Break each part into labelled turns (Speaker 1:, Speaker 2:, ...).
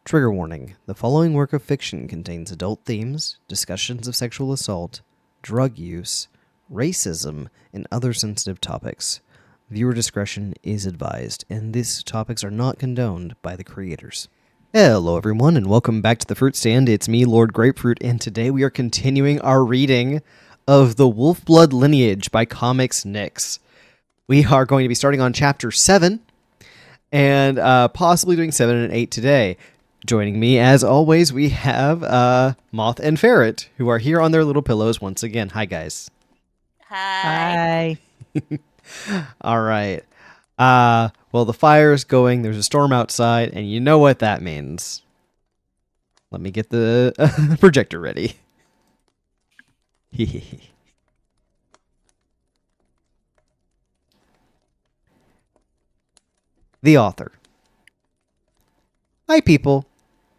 Speaker 1: Trigger warning. The following work of fiction contains adult themes, discussions of sexual assault, drug use, racism, and other sensitive topics. Viewer discretion is advised, and these topics are not condoned by the creators. Hello everyone, and welcome back to the Fruit Stand. It's me, LordGrapefruit, and today we are continuing our reading of The Wolf-Blood Lineage by ComicsNix. We are going to be starting on Chapter 7, and possibly doing 7 and 8 today. Joining me, as always, we have Moth and Ferret, who are here on their little pillows once again. Hi, guys.
Speaker 2: Hi.
Speaker 1: All right. Well, the fire is going. There's a storm outside, and you know what that means. Let me get the projector ready. The author. Hi, people.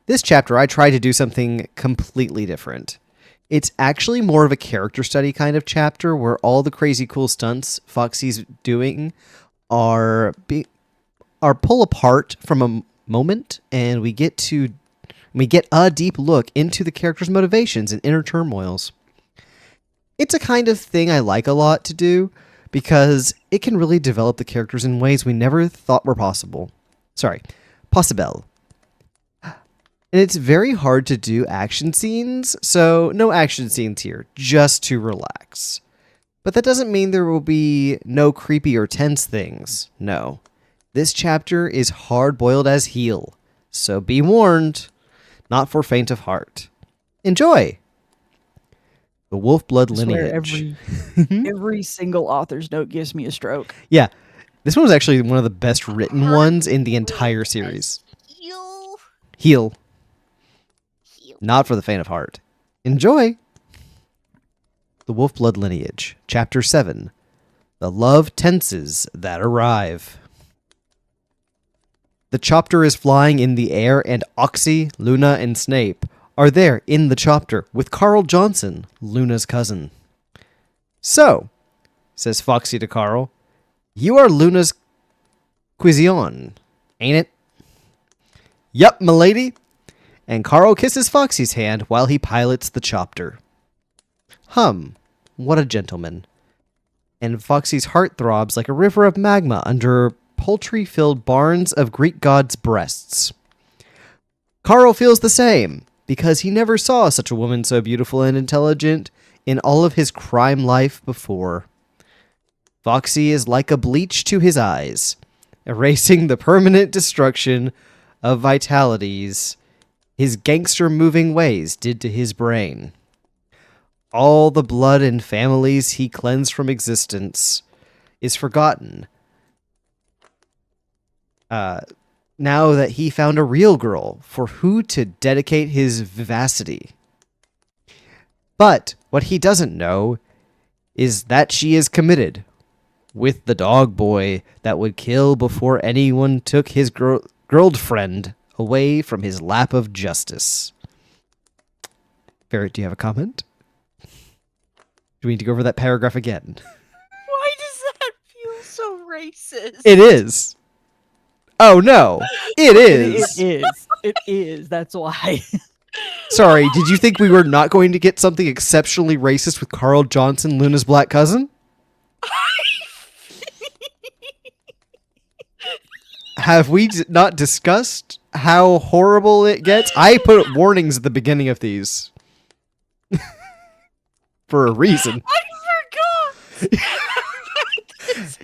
Speaker 1: This chapter, I tried to do something completely different. It's actually more of a character study kind of chapter where all the crazy cool stunts Foxy's doing are pull apart from a moment, and we get a deep look into the character's motivations and inner turmoils. It's a kind of thing I like a lot to do because it can really develop the characters in ways we never thought were possible. Possible. And it's very hard to do action scenes, so no action scenes here, just to relax. But that doesn't mean there will be no creepy or tense things. No. This chapter is hard-boiled as heel, so be warned, not for faint of heart. Enjoy! The Wolf-Blood Lineage.
Speaker 2: Every single author's note gives me a stroke.
Speaker 1: Yeah, this one was actually one of the best written ones in the entire series. Heel. Not for the faint of heart. Enjoy! The Wolf-Blood Lineage, Chapter 7. The Love Tenses That Arrive. The chopper is flying in the air, and Oxy, Luna, and Snape are there in the chopper with Carl Johnson, Luna's cousin. So, says Foxy to Carl, you are Luna's Quizion, ain't it? Yup, m'lady. And Carl kisses Foxy's hand while he pilots the chopper. What a gentleman. And Foxy's heart throbs like a river of magma under poultry-filled barns of Greek gods' breasts. Carl feels the same, because he never saw such a woman so beautiful and intelligent in all of his crime life before. Foxy is like a bleach to his eyes, erasing the permanent destruction of vitalities his gangster-moving ways did to his brain. All the blood and families he cleansed from existence is forgotten. Now that he found a real girl for who to dedicate his vivacity. But what he doesn't know is that she is committed with the dog boy that would kill before anyone took his girlfriend away from his lap of justice. Ferret, do you have a comment? Do we need to go over that paragraph again?
Speaker 3: Why does that feel so racist?
Speaker 1: It is. Oh, no. It is.
Speaker 2: It is. That's why.
Speaker 1: Sorry, did you think we were not going to get something exceptionally racist with Carl Johnson, Luna's black cousin? Have we not discussed how horrible it gets? I put warnings at the beginning of these. For a reason.
Speaker 3: I forgot!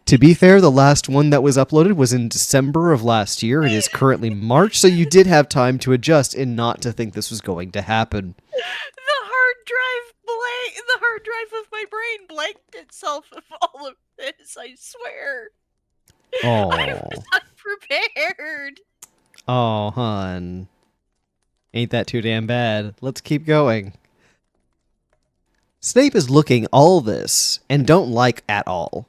Speaker 1: To be fair, the last one that was uploaded was in December of last year. It is currently March, so you did have time to adjust and not to think this was going to happen.
Speaker 3: The hard drive of my brain blanked itself of all of this, I swear.
Speaker 1: Oh.
Speaker 3: I was unprepared.
Speaker 1: Oh, hon. Ain't that too damn bad. Let's keep going. Snape is looking all this and don't like at all.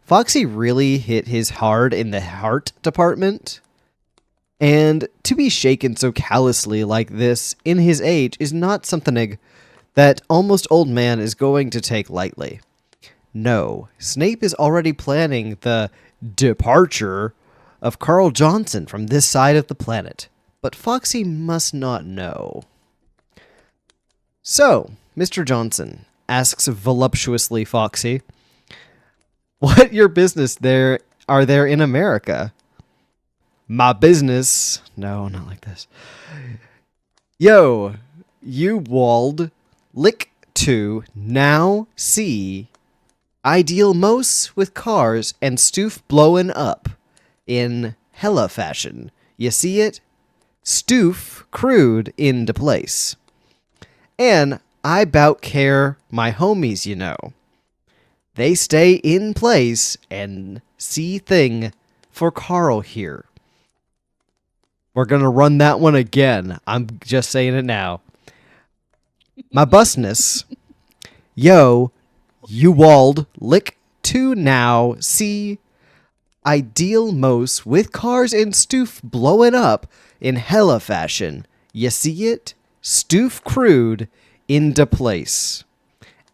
Speaker 1: Foxy really hit his hard in the heart department. And to be shaken so callously like this in his age is not something that almost old man is going to take lightly. No, Snape is already planning the departure of Carl Johnson from this side of the planet. but Foxy must not know. So, Mr. Johnson asks voluptuously Foxy, what your business are there in America? My business... No, not like this. Yo, you walled lick to now see ideal most with cars and stoof blowing up in hella fashion. You see it? Stoof crude into place. And I bout care my homies, you know. They stay in place and see thing for Carl here. We're gonna run that one again. I'm just saying it now. My busness. Yo, you walled lick to now see ideal most with cars and stoof blowing up in hella fashion. You see it? Stoof crude into place.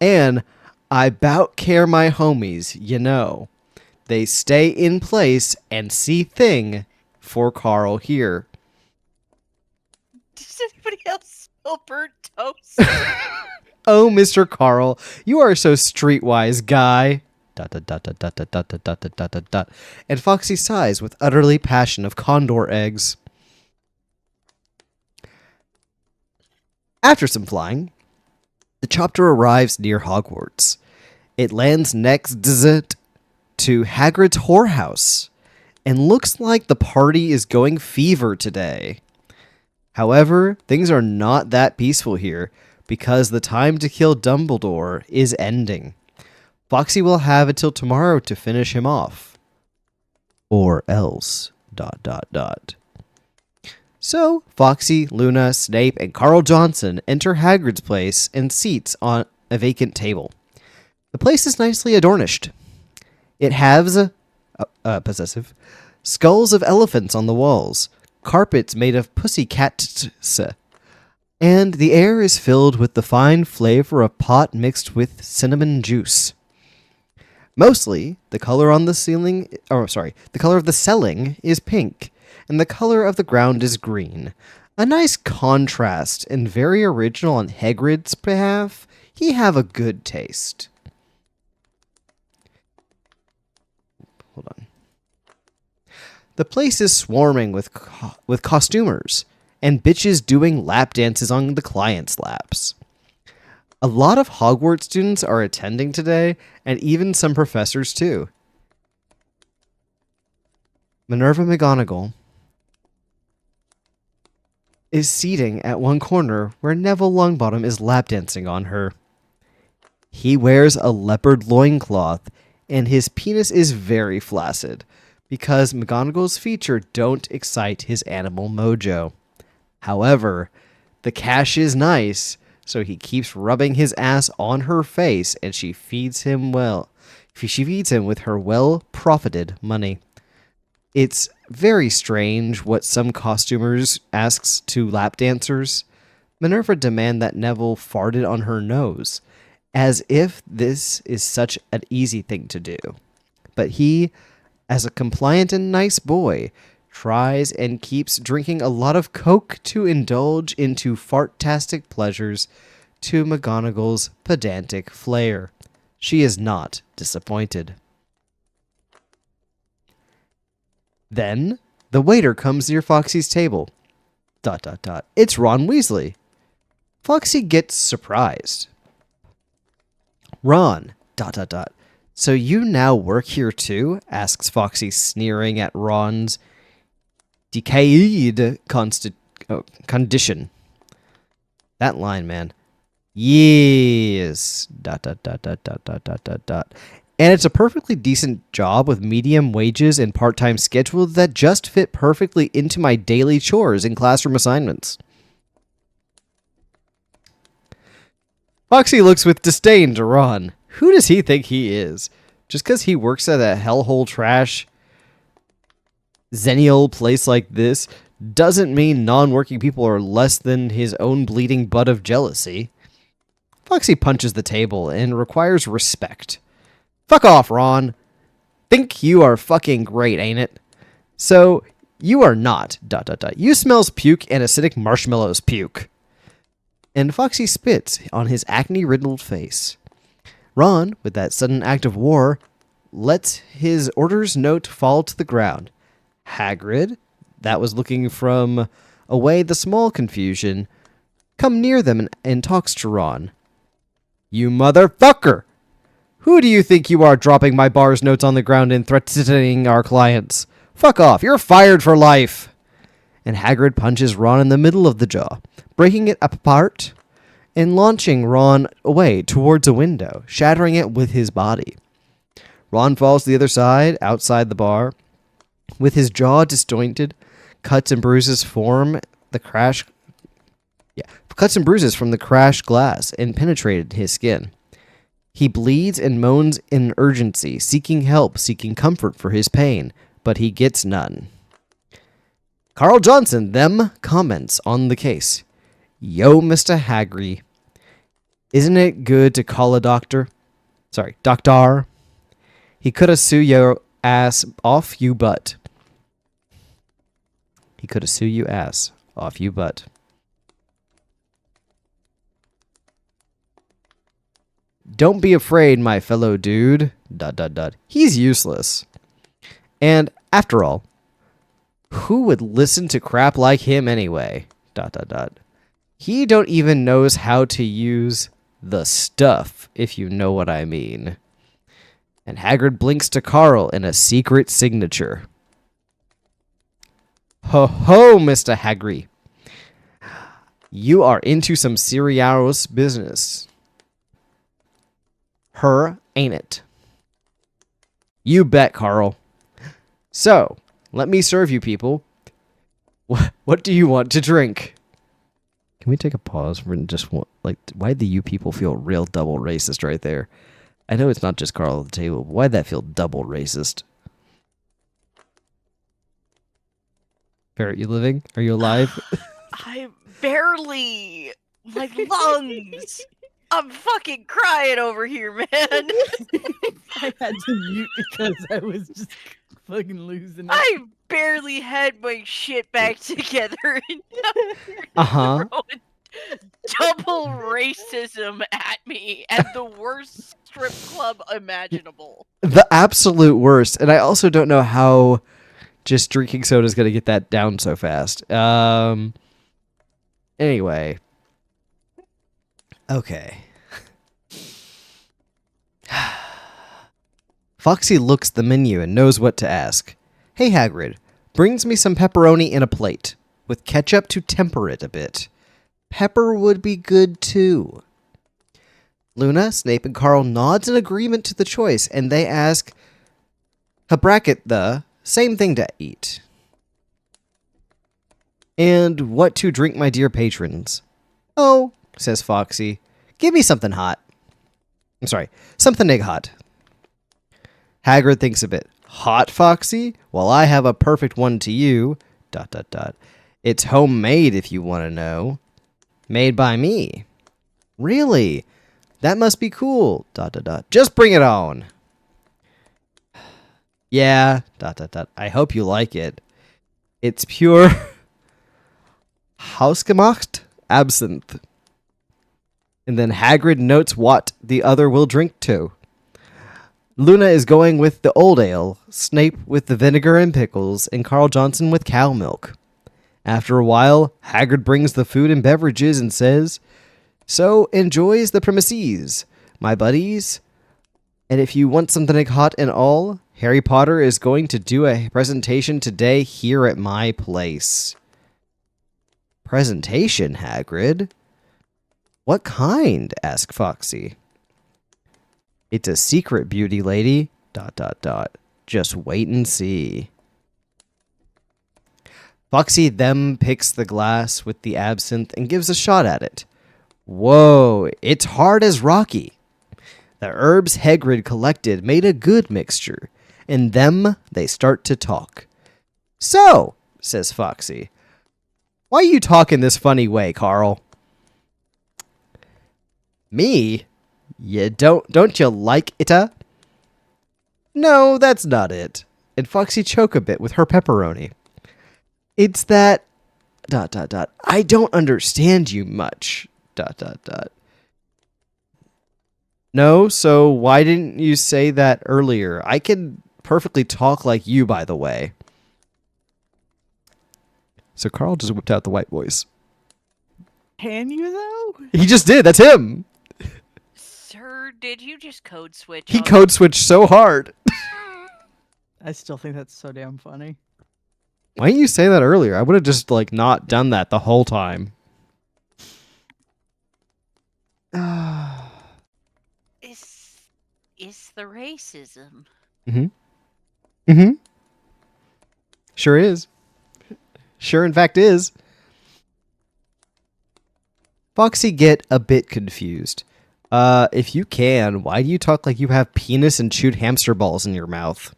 Speaker 1: And I bout care my homies, you know. They stay in place and see thing for Carl here.
Speaker 3: Does anybody else smell burnt toast?
Speaker 1: Oh, Mr. Carl, you are so streetwise, guy. ... And Foxy sighs with utterly passion of condor eggs. After some flying, the chopper arrives near Hogwarts. It lands next to Hagrid's whorehouse, and looks like the party is going fever today. However, things are not that peaceful here, because the time to kill Dumbledore is ending. Foxy will have until tomorrow to finish him off. Or else... ... So, Foxy, Luna, Snape, and Carl Johnson enter Hagrid's place and seats on a vacant table. The place is nicely adornished. It has possessive skulls of elephants on the walls, carpets made of pussy cats, and the air is filled with the fine flavor of pot mixed with cinnamon juice. Mostly, the color on the ceiling, the color of the ceiling is pink, and the color of the ground is green. A nice contrast and very original on Hagrid's behalf. He have a good taste. Hold on. The place is swarming with costumers and bitches doing lap dances on the clients' laps. A lot of Hogwarts students are attending today, and even some professors too. Minerva McGonagall is seating at one corner where Neville Longbottom is lap dancing on her. He wears a leopard loincloth, and his penis is very flaccid, because McGonagall's features don't excite his animal mojo. However, the cash is nice, so he keeps rubbing his ass on her face, and she feeds him well. She feeds him with her well-profited money. It's very strange what some costumers asks to lap dancers. Minerva demand that Neville farted on her nose, as if this is such an easy thing to do. But he, as a compliant and nice boy, tries and keeps drinking a lot of Coke to indulge into fartastic pleasures to McGonagall's pedantic flair. She is not disappointed. Then, the waiter comes near Foxy's table. ... It's Ron Weasley. Foxy gets surprised. Ron... ... So you now work here too? Asks Foxy, sneering at Ron's decayed condition. That line, man. Yes... ... And it's a perfectly decent job with medium wages and part-time schedule that just fit perfectly into my daily chores and classroom assignments. Foxy looks with disdain to Ron. Who does he think he is? Just because he works at a hellhole trash Xennial place like this doesn't mean non-working people are less than his own bleeding butt of jealousy. Foxy punches the table and requires respect. Fuck off, Ron. Think you are fucking great, ain't it? So, You are not, ... You smells puke and acidic marshmallows puke. And Foxy spits on his acne-riddled face. Ron, with that sudden act of war, lets his order's note fall to the ground. Hagrid, that was looking from away the small confusion, come near them and talks to Ron. You motherfucker! Who do you think you are dropping my bar's notes on the ground and threatening our clients? Fuck off, you're fired for life! And Hagrid punches Ron in the middle of the jaw, breaking it apart and launching Ron away towards a window, shattering it with his body. Ron falls to the other side, outside the bar. With his jaw disjointed, cuts and bruises from the crashed glass and penetrated his skin. He bleeds and moans in urgency, seeking help, seeking comfort for his pain, but he gets none. Carl Johnson then comments on the case. Yo, Mr. Hagrid. Isn't it good to call a doctor? Sorry, doctor. He coulda sue your ass off you butt. He coulda sue you ass off you butt. Don't be afraid, my fellow dude. ... He's useless. And after all, who would listen to crap like him anyway? ... He don't even knows how to use the stuff, if you know what I mean. And Hagrid blinks to Carl in a secret signature. Ho ho, Mr. Hagrid. You are into some serious business. Her, ain't it? You bet, Carl. So, let me serve you people. What do you want to drink? Can we take a pause for just why'd the you people feel real double racist right there? I know it's not just Carl at the table, but why'd that feel double racist? Ferret, you living? Are you alive?
Speaker 3: I barely. My lungs. I'm fucking crying over here, man.
Speaker 2: I had to mute because I was just fucking losing it.
Speaker 3: I barely had my shit back together. And
Speaker 1: Uh-huh.
Speaker 3: throwing double racism at me at the worst strip club imaginable.
Speaker 1: The absolute worst. And I also don't know how just drinking soda is going to get that down so fast. Anyway. Okay. Foxy looks at the menu and knows what to ask. Hey, Hagrid, brings me some pepperoni in a plate, with ketchup to temper it a bit. Pepper would be good, too. Luna, Snape, and Carl nods in agreement to the choice, and they ask, bracket the same thing to eat. And what to drink, my dear patrons? Oh, says Foxy, give me something hot. I'm sorry, something egg hot. Hagrid thinks a bit. Hot, Foxy? Well, I have a perfect one to you. ... It's homemade, if you want to know. Made by me. Really? That must be cool. ... Just bring it on. Yeah. ... I hope you like it. It's pure hausgemacht absinthe. And then Hagrid notes what the other will drink to. Luna is going with the old ale, Snape with the vinegar and pickles, and Carl Johnson with cow milk. After a while, Hagrid brings the food and beverages and says, So enjoys the premises, my buddies. And if you want something hot and all, Harry Potter is going to do a presentation today here at my place. Presentation, Hagrid? What kind? Asked Foxy. It's a secret, beauty lady. ... Just wait and see. Foxy then picks the glass with the absinthe and gives a shot at it. Whoa, it's hard as rocky. The herbs Hagrid collected made a good mixture, and them they start to talk. So, says Foxy, why you talking this funny way, Carl? Me? You don't you like it? No, that's not it. And Foxy choke a bit with her pepperoni. It's that ... I don't understand you much ... No, so why didn't you say that earlier? I can perfectly talk like you, by the way. So Carl just whipped out the white voice.
Speaker 2: Can you though?
Speaker 1: He just did. That's him.
Speaker 3: Sir, did you just code switch?
Speaker 1: He
Speaker 3: on
Speaker 1: code switched so hard.
Speaker 2: I still think that's so damn funny.
Speaker 1: Why didn't you say that earlier? I would have just like not done that the whole time.
Speaker 3: Is the racism?
Speaker 1: Sure is. Sure, in fact, is. Foxy get a bit confused. If you can, why do you talk like you have penis and chewed hamster balls in your mouth?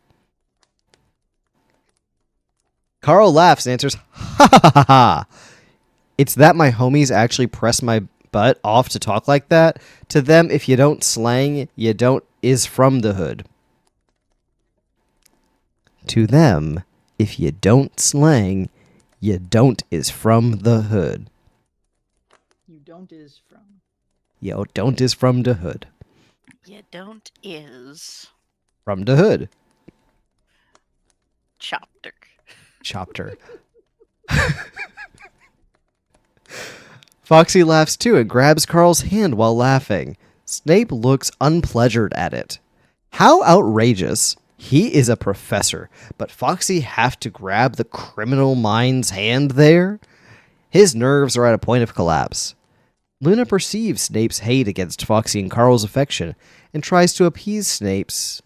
Speaker 1: Carl laughs and answers, ha ha ha ha. It's that my homies actually press my butt off to talk like that. To them, if you don't slang, you don't is from the hood. To them, if you don't slang, you don't is from the hood.
Speaker 2: You don't is from.
Speaker 1: Yo, don't is from the hood.
Speaker 3: You don't is.
Speaker 1: From the hood.
Speaker 3: Chopter.
Speaker 1: Chopter. Foxy laughs too and grabs Carl's hand while laughing. Snape looks unpleasured at it. How outrageous. He is a professor, but Foxy have to grab the criminal mind's hand there? His nerves are at a point of collapse. Luna perceives Snape's hate against Foxy and Carl's affection and tries to appease Snape's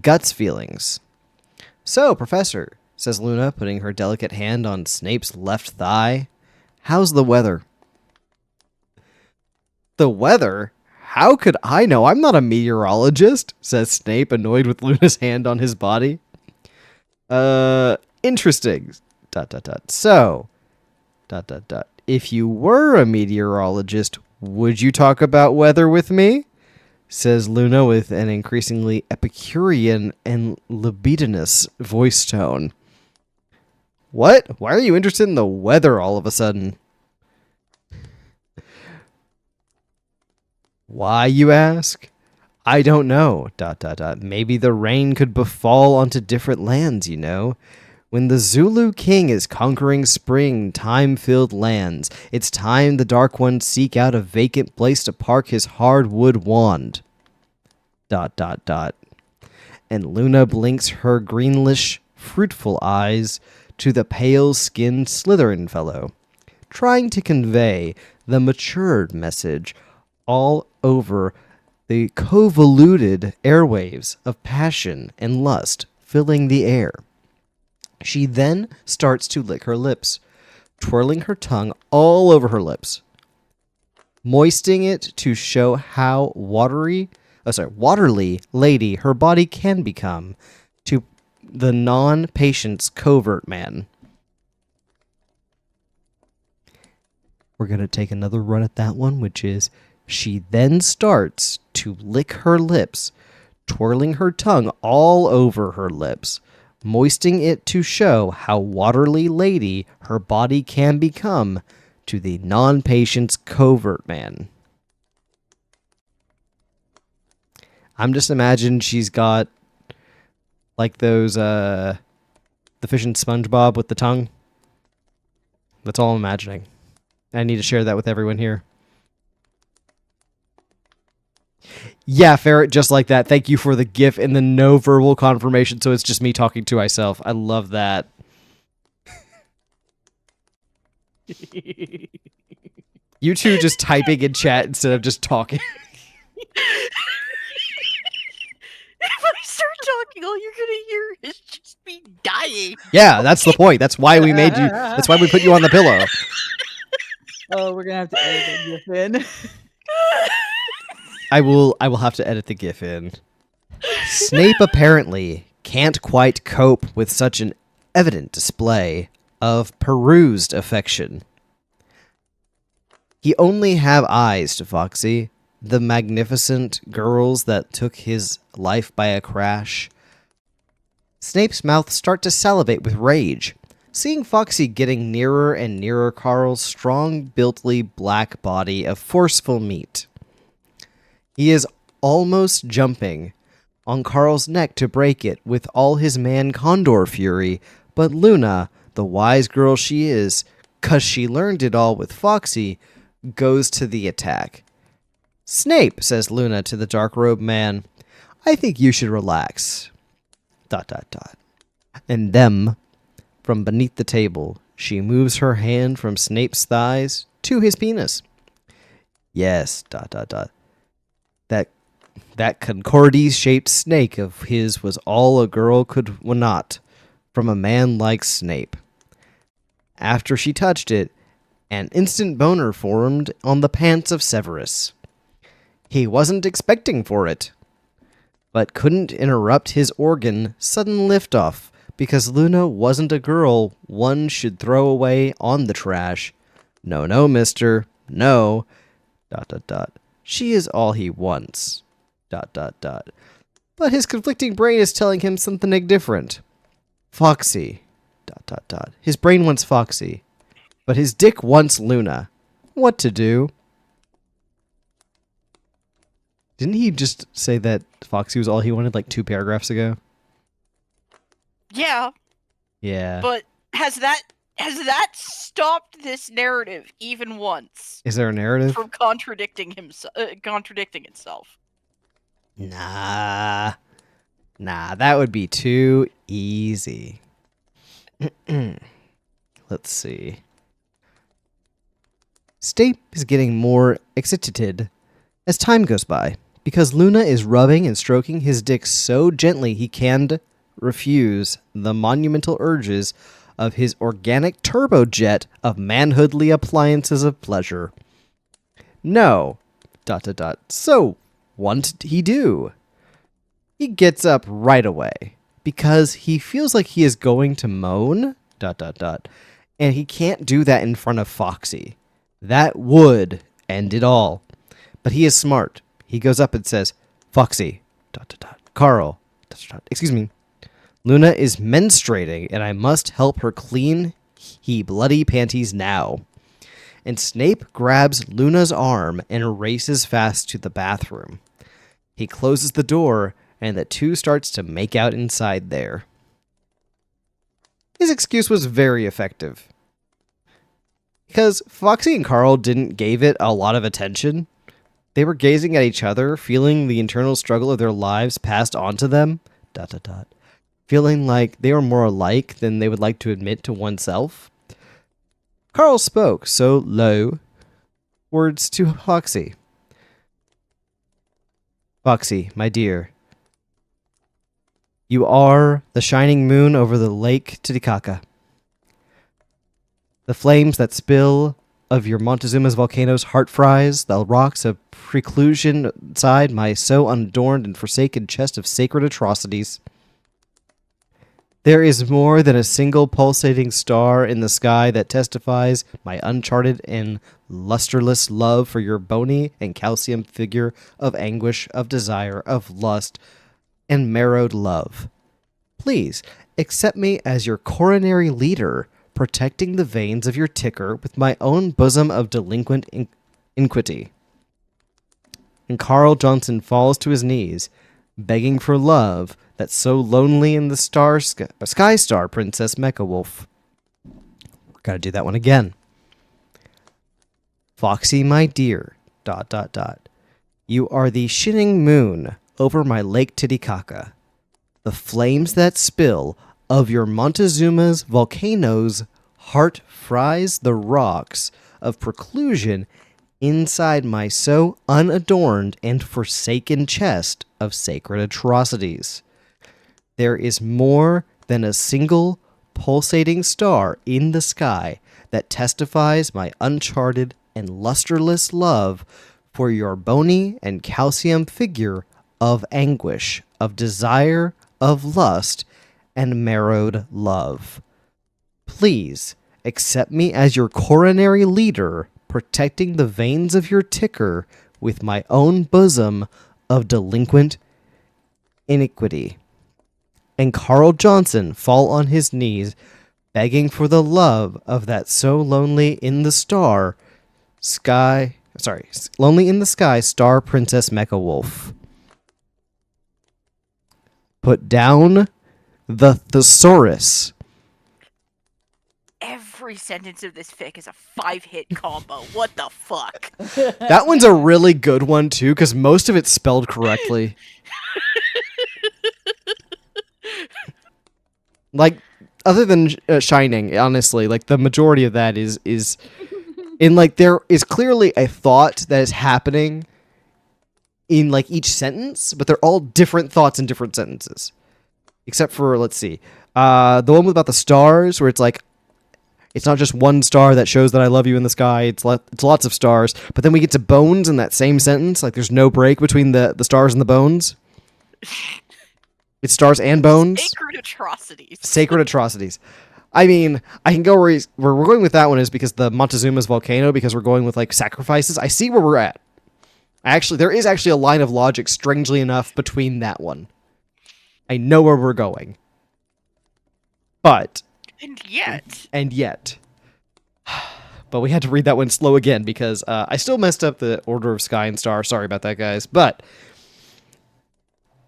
Speaker 1: guts feelings. So, Professor, says Luna, putting her delicate hand on Snape's left thigh, how's the weather? The weather? How could I know? I'm not a meteorologist, says Snape, annoyed with Luna's hand on his body. Interesting. ... So, ... If you were a meteorologist, would you talk about weather with me? Says Luna with an increasingly Epicurean and libidinous voice tone. What? Why are you interested in the weather all of a sudden? Why, you ask? I don't know. ... Maybe the rain could befall onto different lands, you know. When the Zulu king is conquering spring, time-filled lands, it's time the Dark Ones seek out a vacant place to park his hardwood wand. ... And Luna blinks her greenish, fruitful eyes to the pale-skinned Slytherin fellow, trying to convey the matured message all over the convoluted airwaves of passion and lust filling the air. She then starts to lick her lips, twirling her tongue all over her lips, moistening it to show how watery lady her body can become to the non-patient's covert man. We're going to take another run at that one, which is she then starts to lick her lips, twirling her tongue all over her lips, moistening it to show how watery lady her body can become to the non-patient's covert man. I'm just imagining she's got like those the fish and SpongeBob with the tongue. That's all I'm imagining. I need to share that with everyone here. Yeah, Ferret, just like that. Thank you for the GIF and the no verbal confirmation, so it's just me talking to myself. I love that. You two just typing in chat instead of just talking.
Speaker 3: If I start talking, all you're gonna hear is just me dying.
Speaker 1: Yeah, that's the point. That's why we made you. That's why we put you on the pillow.
Speaker 2: Oh, we're gonna have to edit that GIF in.
Speaker 1: I will have to edit the GIF in. Snape apparently can't quite cope with such an evident display of perused affection. He only have eyes to Foxy, the magnificent girls that took his life by a crash. Snape's mouth starts to salivate with rage. Seeing Foxy getting nearer and nearer Carl's strong-builtly black body of forceful meat. He is almost jumping on Carl's neck to break it with all his man Condor fury, but Luna, the wise girl she is, 'cause she learned it all with Foxy, goes to the attack. "Snape," says Luna to the dark-robed man, "I think you should relax." ... And them, from beneath the table, she moves her hand from Snape's thighs to his penis. "Yes, ... That Concordes-shaped snake of his was all a girl could not, from a man like Snape." After she touched it, an instant boner formed on the pants of Severus. He wasn't expecting for it, but couldn't interrupt his organ sudden liftoff because Luna wasn't a girl one should throw away on the trash. No, mister, no. ... She is all he wants. ... But his conflicting brain is telling him something different. Foxy. ... His brain wants Foxy, but his dick wants Luna. What to do? Didn't he just say that Foxy was all he wanted like 2 paragraphs ago?
Speaker 3: Yeah,
Speaker 1: Yeah.
Speaker 3: but has that stopped this narrative even once
Speaker 1: Is there a narrative?
Speaker 3: from contradicting itself?
Speaker 1: Nah, that would be too easy. Let's see. Snape is getting more excited as time goes by, because Luna is rubbing and stroking his dick so gently he can't refuse the monumental urges of his organic turbojet of manhoodly appliances of pleasure. No. ... So, what did he do? He gets up right away, because he feels like he is going to moan... ... And he can't do that in front of Foxy. That would end it all. But he is smart. He goes up and says, "Foxy, ... Carl, ... excuse me. Luna is menstruating, and I must help her clean he bloody panties now." And Snape grabs Luna's arm and races fast to the bathroom. He closes the door, and the two starts to make out inside there. His excuse was very effective, because Foxy and Carl didn't give it a lot of attention. They were gazing at each other, feeling the internal struggle of their lives passed on to them, ... feeling like they were more alike than they would like to admit to oneself. Carl spoke so low words to Foxy. "Foxy, my dear, you are the shining moon over the lake Titicaca. The flames that spill of your Montezuma's volcano's heart fries, the rocks of preclusion inside my so unadorned and forsaken chest of sacred atrocities. There is more than a single pulsating star in the sky that testifies my uncharted and lusterless love for your bony and calcium figure of anguish, of desire, of lust, and marrowed love. Please accept me as your coronary leader, protecting the veins of your ticker with my own bosom of delinquent iniquity." And Carl Johnson falls to his knees, begging for love that's so lonely in the Sky Star Princess Mecha Wolf. Gotta do that one again. "Foxy, my dear, ... You are the shining moon over my Lake Titicaca. The flames that spill of your Montezuma's volcano's heart fries the rocks of preclusion inside my so unadorned and forsaken chest of sacred atrocities. There is more than a single pulsating star in the sky that testifies my uncharted and lusterless love for your bony and calcium figure of anguish, of desire, of lust, and marrowed love. Please accept me as your coronary leader, protecting the veins of your ticker with my own bosom of delinquent iniquity." and Carl Johnson fall on his knees, begging for the love of that so lonely in the lonely in the sky star princess Mecha Wolf. Put down the thesaurus.
Speaker 3: Every sentence of this fic is a 5-hit combo. What the fuck?
Speaker 1: That one's a really good one, too, because most of it's spelled correctly. Like, other than Shining, honestly, like, the majority of that is in, like, there is clearly a thought that is happening in, like, each sentence, but they're all different thoughts in different sentences. Except for, let's see, the one about the stars, where it's like, it's not just one star that shows that I love you in the sky. It's lots of stars. But then we get to bones in that same sentence. Like, there's no break between the stars and the bones. It's stars and bones.
Speaker 3: Sacred atrocities.
Speaker 1: Sacred atrocities. I mean, I can go where we're going with that one is because the Montezuma's volcano, because we're going with, like, sacrifices. I see where we're at. There is actually a line of logic, strangely enough, between that one. I know where we're going. But... And yet. But we had to read that one slow again because I still messed up the order of sky and star. Sorry about that, guys. But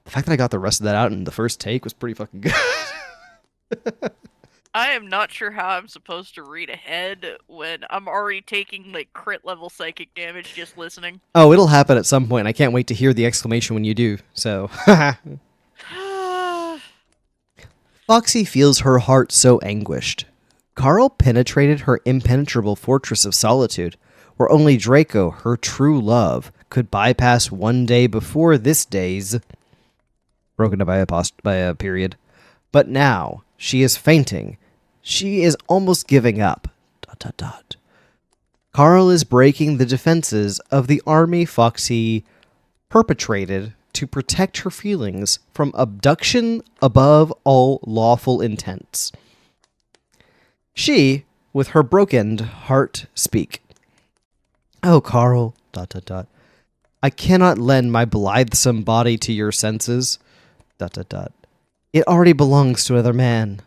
Speaker 1: the fact that I got the rest of that out in the first take was pretty fucking good.
Speaker 3: I am not sure how I'm supposed to read ahead when I'm already taking, like, crit level psychic damage just listening.
Speaker 1: Oh, it'll happen at some point. I can't wait to hear the exclamation when you do. So... Foxy feels her heart so anguished. Carl penetrated her impenetrable fortress of solitude, where only Draco, her true love, could bypass one day before this day's... broken up by a period. But now, she is fainting. She is almost giving up. ... Carl is breaking the defenses of the army Foxy perpetrated to protect her feelings from abduction above all lawful intents. She, with her broken heart, speak. Oh, Carl, ... I cannot lend my blithesome body to your senses, ... It already belongs to another man.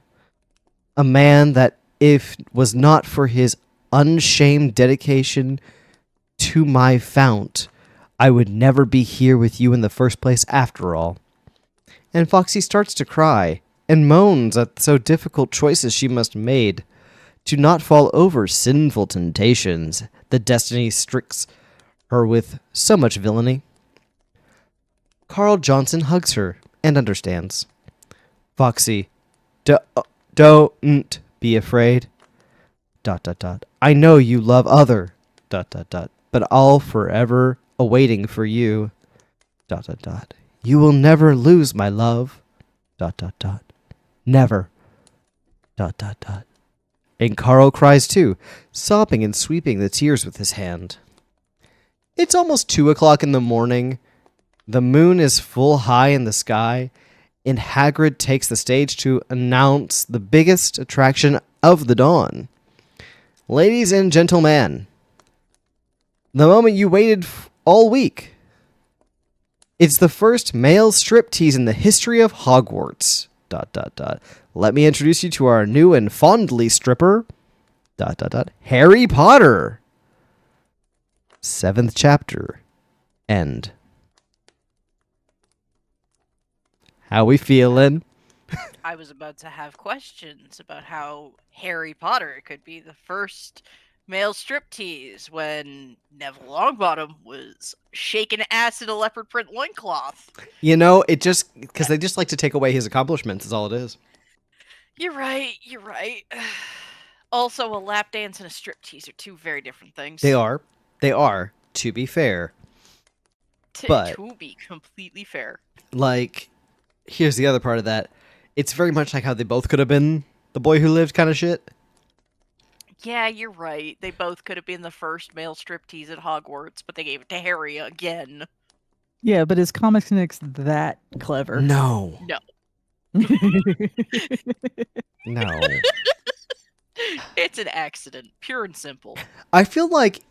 Speaker 1: A man that, if was not for his unshamed dedication to my fount, I would never be here with you in the first place after all. And Foxy starts to cry, and moans at so difficult choices she must made, to not fall over sinful temptations that destiny strikes her with so much villainy. Carl Johnson hugs her, and understands. Foxy, don't be afraid. ... I know you love other... but I'll forever awaiting for you... You will never lose my love... Never... And Carl cries too, sobbing and sweeping the tears with his hand. It's almost 2 o'clock in the morning. The moon is full high in the sky, and Hagrid takes the stage to announce the biggest attraction of the dawn. Ladies and gentlemen, the moment you waited all week. It's the first male striptease in the history of Hogwarts... Let me introduce you to our new and fondly stripper... Harry Potter. 7th chapter. End. How we feeling?
Speaker 3: I was about to have questions about how Harry Potter could be the first male striptease when Neville Longbottom was shaking ass in a leopard print loincloth.
Speaker 1: You know, it just... because they just like to take away his accomplishments is all it is.
Speaker 3: You're right. Also, a lap dance and a striptease are two very different things.
Speaker 1: They are, to be fair.
Speaker 3: To be completely fair.
Speaker 1: Like, here's the other part of that. It's very much like how they both could have been the boy who lived kind of shit.
Speaker 3: Yeah, you're right. They both could have been the first male striptease at Hogwarts, but they gave it to Harry again.
Speaker 2: Yeah, but is ComicsNix that clever?
Speaker 1: No.
Speaker 3: No.
Speaker 1: No.
Speaker 3: It's an accident, pure and simple.
Speaker 1: I feel like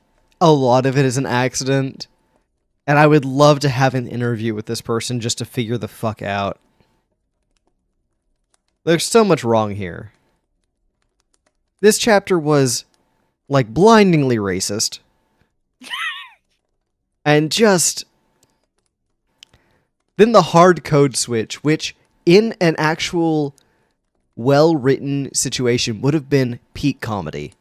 Speaker 1: a lot of it is an accident, and I would love to have an interview with this person just to figure the fuck out. There's so much wrong here. This chapter was, like, blindingly racist. And just... Then the hard code switch, which in an actual well-written situation would have been peak comedy.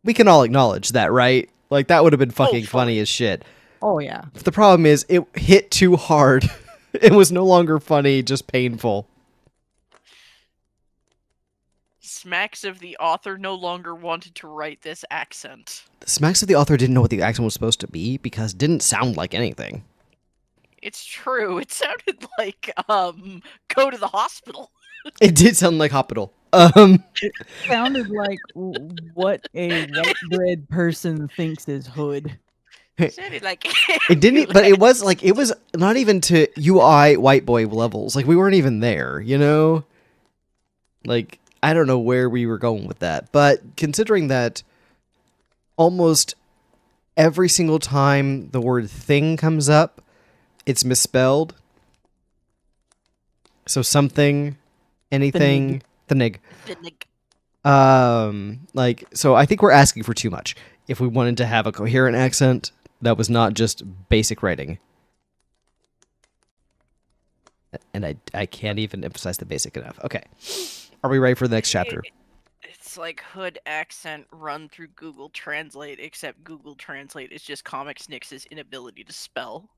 Speaker 1: We can all acknowledge that, right? Like, that would have been fucking funny as shit.
Speaker 2: Oh, yeah.
Speaker 1: But the problem is, it hit too hard. It was no longer funny, just painful.
Speaker 3: Smacks of the author no longer wanted to write this accent.
Speaker 1: Smacks of the author didn't know what the accent was supposed to be because it didn't sound like anything.
Speaker 3: It's true. It sounded like, go to the hospital.
Speaker 1: It did sound like hospital.
Speaker 2: It sounded like what a white bread person thinks is hood.
Speaker 3: It sounded like...
Speaker 1: It didn't, but it was like, it was not even to UI white boy levels. Like, we weren't even there, you know? Like, I don't know where we were going with that. But considering that almost every single time the word thing comes up, it's misspelled. So something, anything, the nig. Like, so I think we're asking for too much. If we wanted to have a coherent accent that was not just basic writing. And I can't even emphasize the basic enough. Okay. Are we ready for the next chapter?
Speaker 3: It's like hood accent run through Google Translate, except Google Translate is just ComicsNix's inability to spell.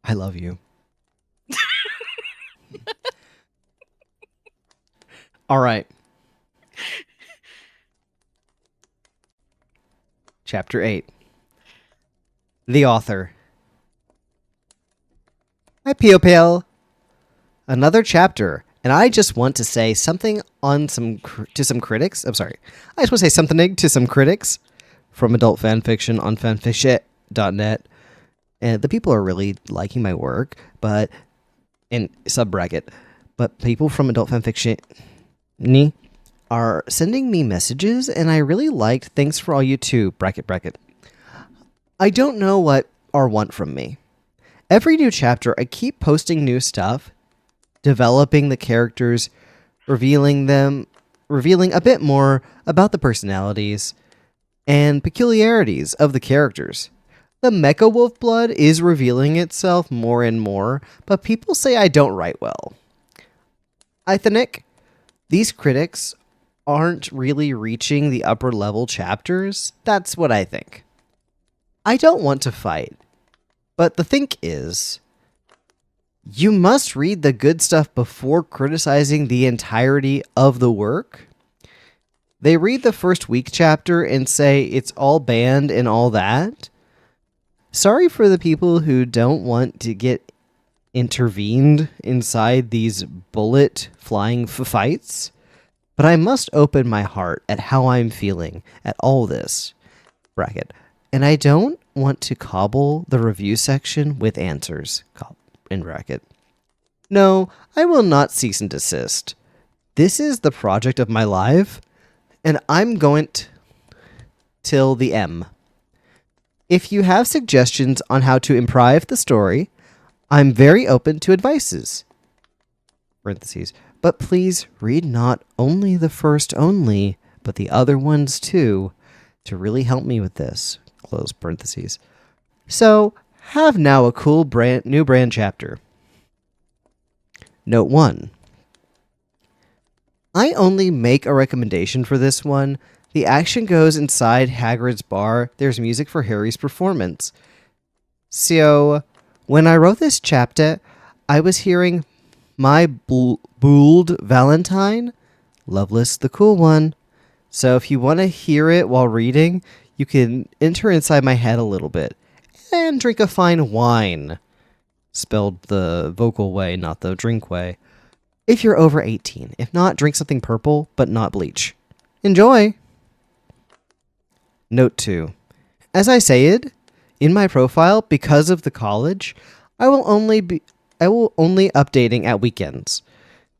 Speaker 1: I love you. All right. Chapter 8. The author. Hi, Pio. Another chapter, and I just want to say something on to some critics. I'm sorry. I just want to say something to some critics from adult fanfiction on fanfiction.net. And the people are really liking my work, but in sub-bracket, but people from adult fanfiction are sending me messages, and I really liked thanks for all you too, bracket. I don't know what or want from me. Every new chapter, I keep posting new stuff, developing the characters, revealing a bit more about the personalities and peculiarities of the characters. The mecha wolf blood is revealing itself more and more, but people say I don't write well. I think these critics aren't really reaching the upper level chapters. That's what I think. I don't want to fight, but the thing is, you must read the good stuff before criticizing the entirety of the work. They read the first week chapter and say it's all banned and all that. Sorry for the people who don't want to get intervened inside these bullet flying fights, but I must open my heart at how I'm feeling at all this, bracket, and I don't want to cobble the review section with answers, in bracket. No, I will not cease and desist. This is the project of my life, and I'm going till the M. If you have suggestions on how to improve the story, I'm very open to advices. Parentheses. But please read not only the first only, but the other ones too, to really help me with this. Close parentheses. So, have now a cool new brand chapter. Note 1. I only make a recommendation for this one. The action goes inside Hagrid's bar. There's music for Harry's performance. So, when I wrote this chapter, I was hearing My Booled Valentine, Loveless the Cool One. So if you want to hear it while reading, you can enter inside my head a little bit. And drink a fine wine. Spelled the vocal way, not the drink way. If you're over 18. If not, drink something purple, but not bleach. Enjoy! Note 2. As I say it, in my profile, because of the college, I will only updating at weekends.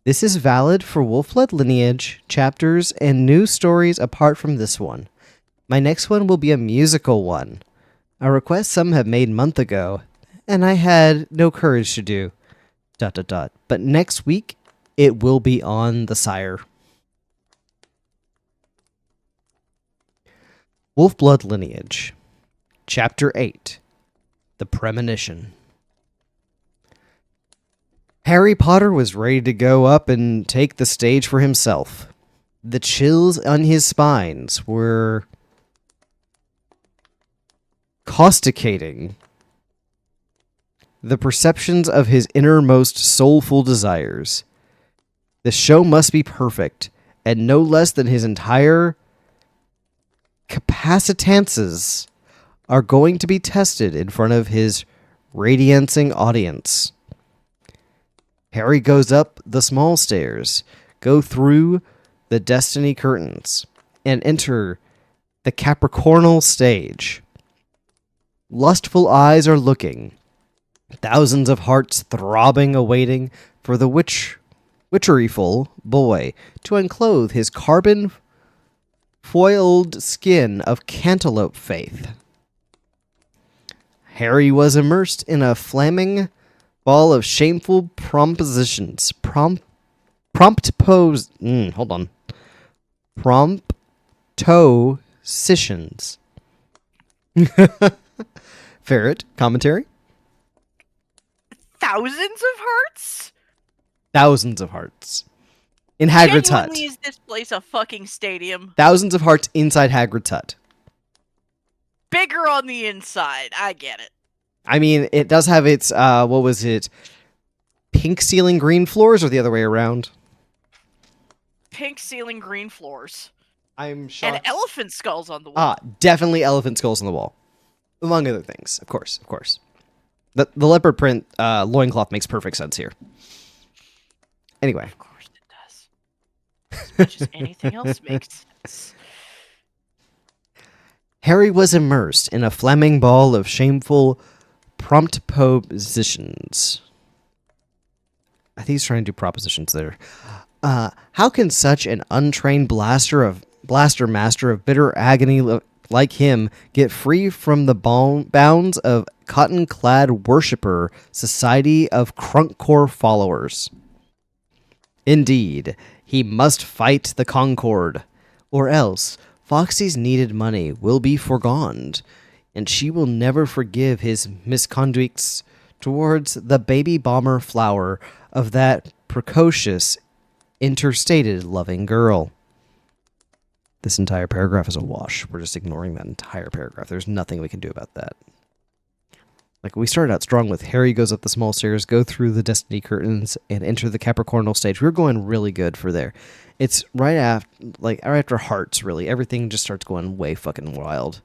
Speaker 1: This is valid for Wolf-Led Lineage, chapters, and new stories apart from this one. My next one will be a musical one. A request some have made month ago, and I had no courage to do. Dot dot dot. But next week, it will be on the Sire. Wolfblood Lineage. Chapter 8. The Premonition. Harry Potter was ready to go up and take the stage for himself. The chills on his spines were causticating the perceptions of his innermost soulful desires. The show must be perfect, and no less than his entire capacitances are going to be tested in front of his radiancing audience. Harry goes up the small stairs, go through the destiny curtains, and enter the Capricornal stage. Lustful eyes are looking, thousands of hearts throbbing, awaiting for the witcheryful boy to unclothe his carbon-foiled skin of cantaloupe faith. Harry was immersed in a flaming ball of shameful propositions. Promptositions. Ferret, commentary?
Speaker 3: Thousands of hearts?
Speaker 1: Thousands of hearts. In Hagrid's hut.
Speaker 3: Genuinely, is this place a fucking stadium?
Speaker 1: Thousands of hearts inside Hagrid's hut.
Speaker 3: Bigger on the inside. I get it.
Speaker 1: I mean, it does have its, what was it? Pink ceiling, green floors, or the other way around?
Speaker 3: Pink ceiling, green floors.
Speaker 1: I'm shocked.
Speaker 3: And elephant skulls on the wall.
Speaker 1: Definitely elephant skulls on the wall. Among other things, of course. The leopard print loincloth makes perfect sense here. Anyway.
Speaker 3: Of course it does. As much as anything else makes sense.
Speaker 1: Harry was immersed in a flaming ball of shameful propositions. I think he's trying to do propositions there. How can such an untrained blaster master of bitter agony like him get free from the bounds of cotton-clad worshipper society of Crunkcore followers? Indeed, he must fight the Concord, or else Foxy's needed money will be foregone, and she will never forgive his misconducts towards the baby bomber flower of that precocious, interstated loving girl. This entire paragraph is a wash. We're just ignoring that entire paragraph. There's nothing we can do about that. Like, we started out strong with Harry goes up the small stairs, go through the destiny curtains, and enter the Capricornal stage. We were going really good for there. It's right after Hearts, really. Everything just starts going way fucking wild.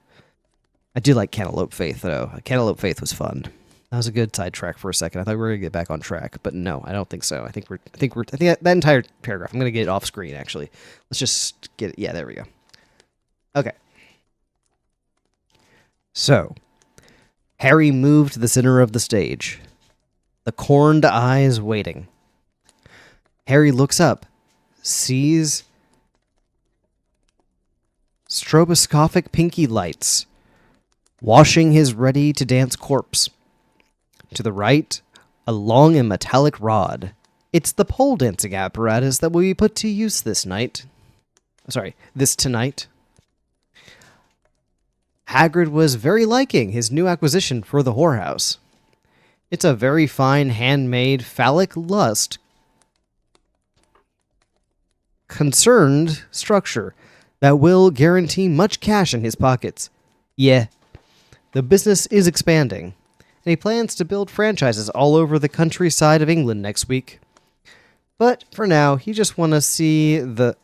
Speaker 1: I do like Cantaloupe Faith, though. Cantaloupe Faith was fun. That was a good sidetrack for a second. I thought we were gonna get back on track, but no, I don't think so. I think that entire paragraph. I'm gonna get it off screen. Actually, let's just get it. Yeah, there we go. Okay. So, Harry moved to the center of the stage. The corned eyes waiting. Harry looks up, sees stroboscopic pinky lights washing his ready-to-dance corpse. To the right, a long and metallic rod. It's the pole dancing apparatus that will be put to use this tonight. Hagrid was very liking his new acquisition for the whorehouse. It's a very fine handmade phallic lust concerned structure that will guarantee much cash in his pockets. Yeah, the business is expanding, and he plans to build franchises all over the countryside of England next week. But for now, he just want to see the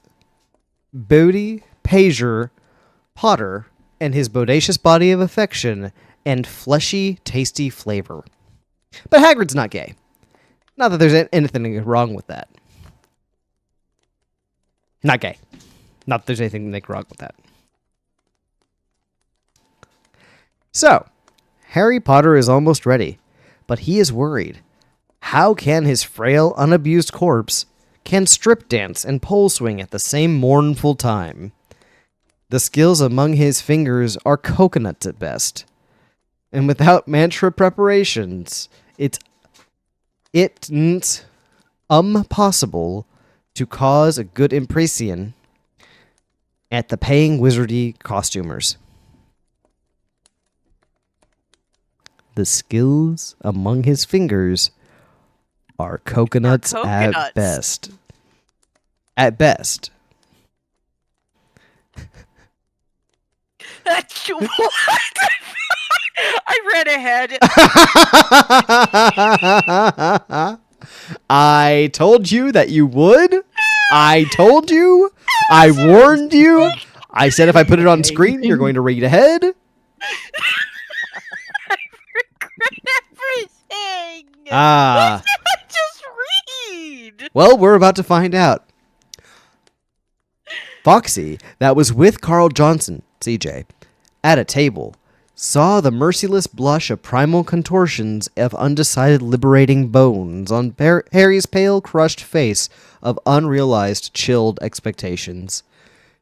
Speaker 1: Bodie Pager Potter and his bodacious body of affection and fleshy, tasty flavor. But Hagrid's not gay. Not that there's anything wrong with that. Not gay. Not that there's anything wrong with that. So, Harry Potter is almost ready, but he is worried. How can his frail, unabused corpse can strip dance and pole swing at the same mournful time? The skills among his fingers are coconuts at best. And without mantra preparations, it's It's possible to cause a good impression at the paying wizardy costumers. The skills among his fingers are coconuts, at
Speaker 3: coconuts.
Speaker 1: best. At best.
Speaker 3: What? I read ahead.
Speaker 1: I told you that you would. I told you. I warned you. I said if I put it on screen, you're going to read ahead.
Speaker 3: I regret everything.
Speaker 1: Ah.
Speaker 3: Just read.
Speaker 1: Well, we're about to find out. Foxy, that was with Carl Johnson, CJ, at a table, saw the merciless blush of primal contortions of undecided liberating bones on Harry's pale, crushed face of unrealized, chilled expectations.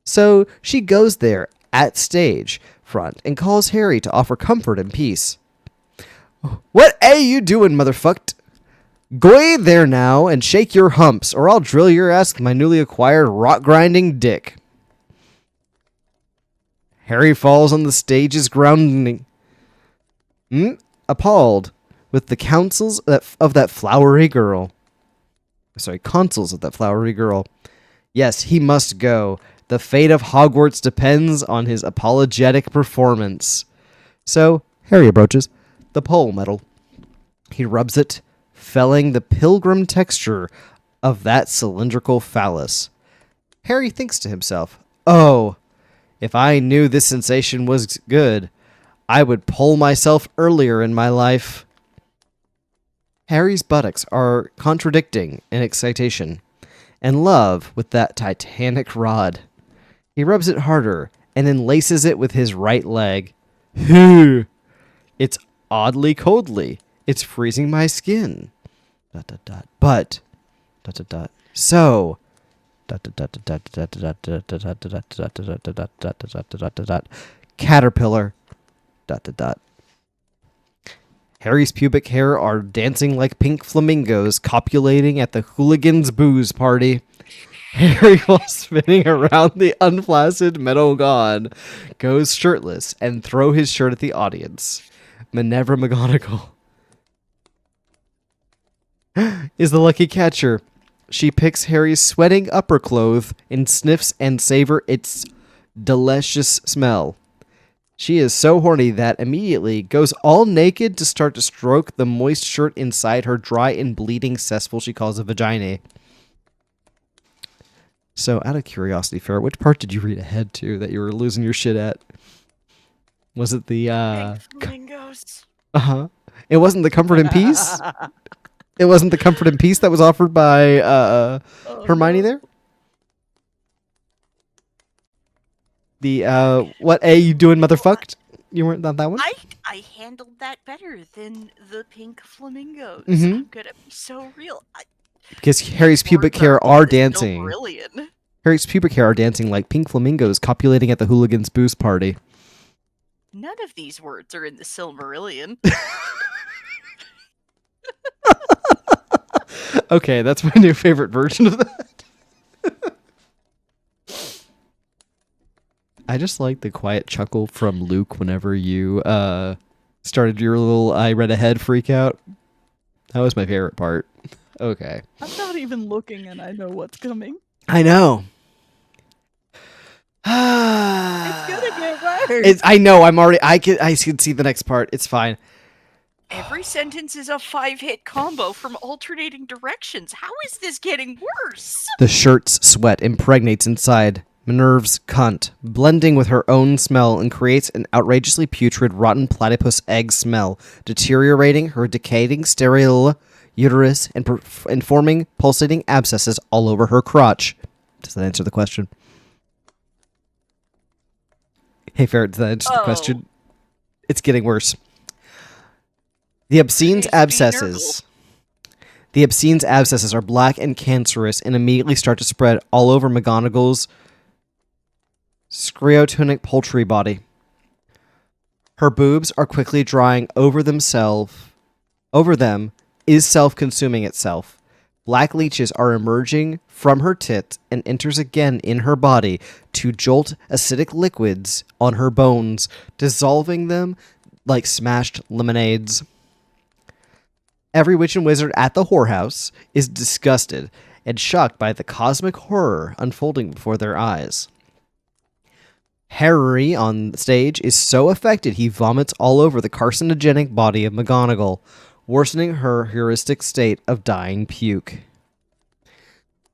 Speaker 1: So she goes there at stage front and calls Harry to offer comfort and peace. "What a you doing, motherfucked? Go there now and shake your humps, or I'll drill your ass with my newly acquired rock-grinding dick." Harry falls on the stage's grounding, appalled with the counsels of that flowery girl. Counsels of that flowery girl. Yes, he must go. The fate of Hogwarts depends on his apologetic performance. So, Harry approaches the pole medal. He rubs it, felling the pilgrim texture of that cylindrical phallus. Harry thinks to himself, "Oh, if I knew this sensation was good, I would pole myself earlier in my life." Harry's buttocks are contradicting in excitation and love with that titanic rod. He rubs it harder and then laces it with his right leg. It's oddly coldly. It's freezing my skin. ... But ... So ... Caterpillar ... Harry's pubic hair are dancing like pink flamingos copulating at the hooligans' booze party. Harry, while spinning around the unflaccid metal god, goes shirtless and throw his shirt at the audience. Minerva McGonagall is the lucky catcher. She picks Harry's sweating upper clothes and sniffs and savor its delicious smell. She is so horny that immediately goes all naked to start to stroke the moist shirt inside her dry and bleeding cesspool she calls a vagina. So, out of curiosity, Farrah, which part did you read ahead to that you were losing your shit at? Was it the,
Speaker 3: Flamingos.
Speaker 1: Uh-huh. It wasn't the comfort and peace? It wasn't the comfort and peace that was offered by, Hermione there? The, what a you doing, motherfucked? You weren't on that one?
Speaker 3: I handled that better than the pink flamingos.
Speaker 1: Mhm.
Speaker 3: I'm gonna be so real.
Speaker 1: Because Harry's pubic
Speaker 3: Words
Speaker 1: hair
Speaker 3: all
Speaker 1: are
Speaker 3: the
Speaker 1: dancing.
Speaker 3: Silmarillion.
Speaker 1: Harry's pubic hair are dancing like pink flamingos copulating at the hooligans' booze party.
Speaker 3: None of these words are in the Silmarillion.
Speaker 1: Okay, that's my new favorite version of that. I just like the quiet chuckle from Luke whenever you started your little I read ahead freak out. That was my favorite part. Okay.
Speaker 2: I'm not even looking and I know what's coming.
Speaker 1: I know.
Speaker 2: It's gonna get worse.
Speaker 1: I know. I can see the next part. It's fine.
Speaker 3: Every sentence is a 5-hit combo from alternating directions. How is this getting worse?
Speaker 1: The shirt's sweat impregnates inside Minerva's cunt, blending with her own smell and creates an outrageously putrid, rotten platypus egg smell, deteriorating her decaying sterile uterus and forming pulsating abscesses all over her crotch. Does that answer the question? Hey, Ferret, does that answer the question? It's getting worse. The obscene abscesses. The obscene abscesses are black and cancerous and immediately start to spread all over McGonagall's screotonic poultry body. Her boobs are quickly drying over them is self-consuming itself. Black leeches are emerging from her tit and enters again in her body to jolt acidic liquids on her bones, dissolving them like smashed lemonades. Every witch and wizard at the whorehouse is disgusted and shocked by the cosmic horror unfolding before their eyes. Harry on stage is so affected he vomits all over the carcinogenic body of McGonagall, worsening her heuristic state of dying puke.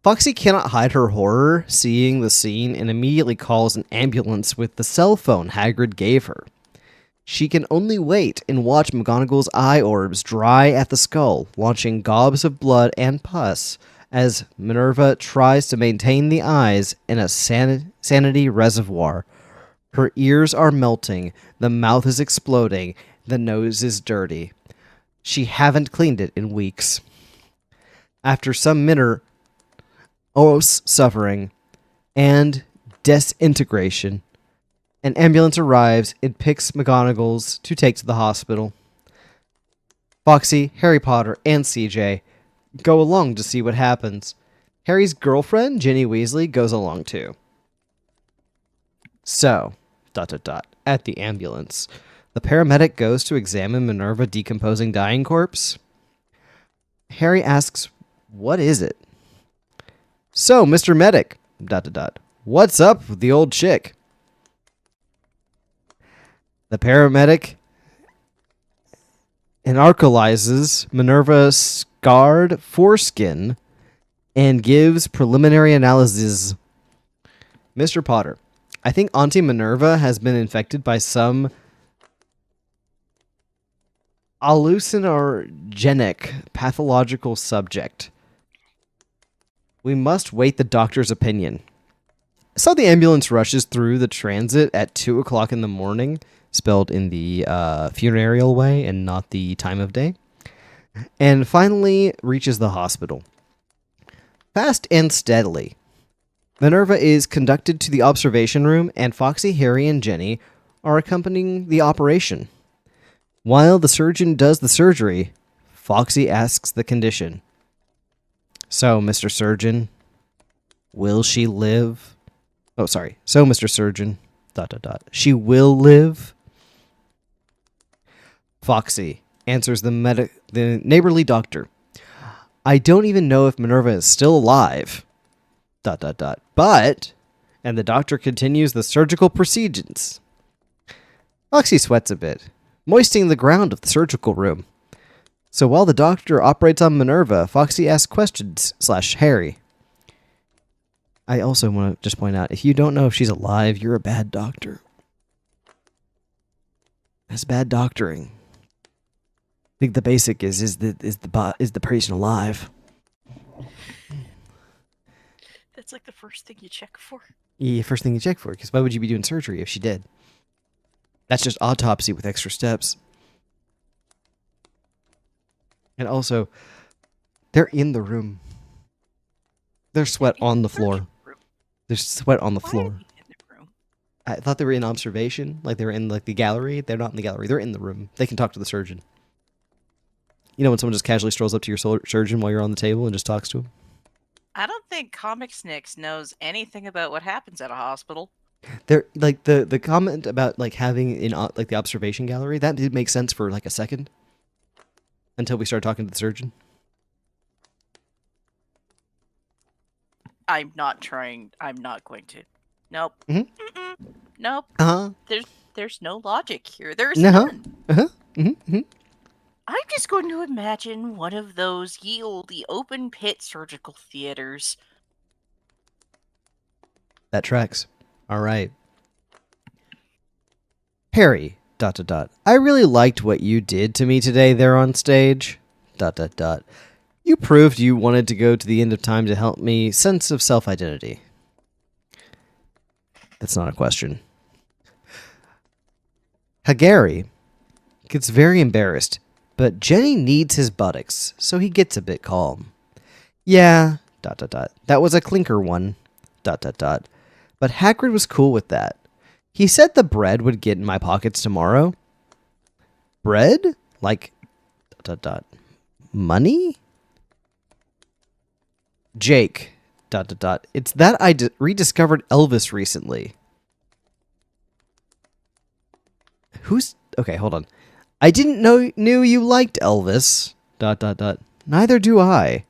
Speaker 1: Foxy cannot hide her horror seeing the scene and immediately calls an ambulance with the cell phone Hagrid gave her. She can only wait and watch McGonagall's eye orbs dry at the skull, launching gobs of blood and pus as Minerva tries to maintain the eyes in a sanity reservoir. Her ears are melting, the mouth is exploding, the nose is dirty. She haven't cleaned it in weeks. After some minute suffering and disintegration, an ambulance arrives and picks McGonagall's to take to the hospital. Foxy, Harry Potter, and CJ go along to see what happens. Harry's girlfriend, Ginny Weasley, goes along too. So, ... at the ambulance, the paramedic goes to examine Minerva decomposing dying corpse. Harry asks, "What is it?" "So, Mr. Medic, ... what's up with the old chick?" The paramedic analyzes Minerva's scarred foreskin and gives preliminary analysis. "Mr. Potter, I think Auntie Minerva has been infected by some hallucinogenic pathological subject. We must wait the doctor's opinion." So the ambulance rushes through the transit at 2 o'clock in the morning, spelled in the funereal way and not the time of day, and finally reaches the hospital. Fast and steadily, Minerva is conducted to the observation room, and Foxy, Harry, and Jenny are accompanying the operation. While the surgeon does the surgery, Foxy asks the condition. "So, Mr. Surgeon, will she live?" Oh, sorry. "So, Mr. Surgeon, ... she will live?" Foxy answers the neighborly doctor. "I don't even know if Minerva is still alive. ... But..." And the doctor continues the surgical procedures. Foxy sweats a bit, moistening the ground of the surgical room. So while the doctor operates on Minerva, Foxy asks questions / Harry. I also want to just point out, if you don't know if she's alive, you're a bad doctor. That's bad doctoring. I think the basic is the patient alive?
Speaker 3: That's like the first thing you check for.
Speaker 1: Yeah, first thing you check for, because why would you be doing surgery if she did? That's just autopsy with extra steps. And also, they're in the room. There's sweat on the floor. There's sweat on the floor.
Speaker 3: Why are they in the room?
Speaker 1: I thought they were in observation, like they were in like the gallery. They're not in the gallery. They're in the room. They can talk to the surgeon. You know when someone just casually strolls up to your surgeon while you're on the table and just talks to him?
Speaker 3: I don't think ComicsNix knows anything about what happens at a hospital.
Speaker 1: They're like the comment about like having in like the observation gallery, that did make sense for like a second until we started talking to the surgeon.
Speaker 3: I'm not going to. Nope.
Speaker 1: Mhm.
Speaker 3: Nope.
Speaker 1: Uh-huh.
Speaker 3: There's no logic here. There's
Speaker 1: Uh-huh.
Speaker 3: none.
Speaker 1: Uh-huh. Mm-hmm.
Speaker 3: I'm just going to imagine one of those ye olde open pit surgical theaters.
Speaker 1: That tracks. All right. Harry, ... I really liked what you did to me today there on stage, ... You proved you wanted to go to the end of time to help me sense of self-identity. That's not a question. Hagari gets very embarrassed, but Jenny needs his buttocks, so he gets a bit calm. Yeah, ... that was a clinker one, ... but Hagrid was cool with that. He said the bread would get in my pockets tomorrow. Bread? Like... Money? Jake, ... It's that I rediscovered Elvis recently. Okay, hold on. I didn't knew you liked Elvis. ... Neither do I. ...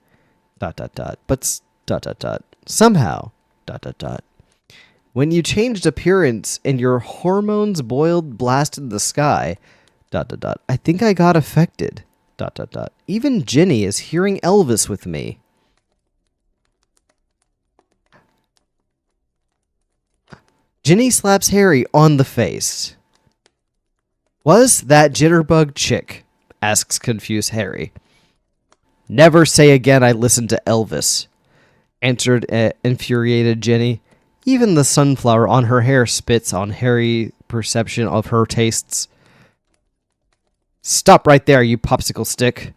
Speaker 1: But ... Somehow ... When you changed appearance and your hormones blasted the sky ... I think I got affected ... Even Ginny is hearing Elvis with me. Ginny slaps Harry on the face. Was that jitterbug chick? Asks confused Harry. Never say again I listened to Elvis, answered infuriated Ginny. Even the sunflower on her hair spits on Harry's perception of her tastes. Stop right there, you popsicle stick.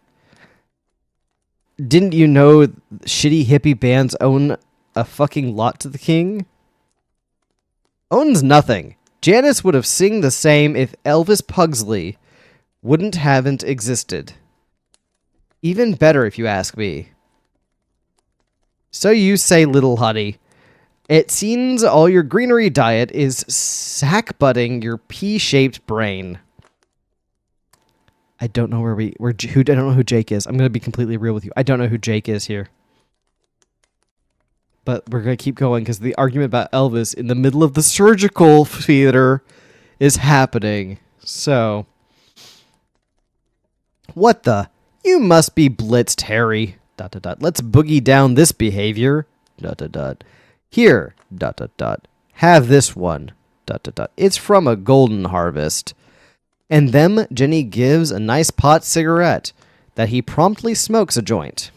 Speaker 1: Didn't you know shitty hippie bands own a fucking lot to the king? Owns nothing. Janice would have sing the same if Elvis Pugsley haven't existed. Even better if you ask me. So you say, little honey. It seems all your greenery diet is sack-butting your pea-shaped brain. I don't know I don't know who Jake is. I'm going to be completely real with you. I don't know who Jake is here. But we're going to keep going because the argument about Elvis in the middle of the surgical theater is happening. So, what the? You must be blitzed, Harry. ... Let's boogie down this behavior. ... Here. ... Have this one. ... It's from a golden harvest. And them Jenny gives a nice pot cigarette that he promptly smokes a joint. ...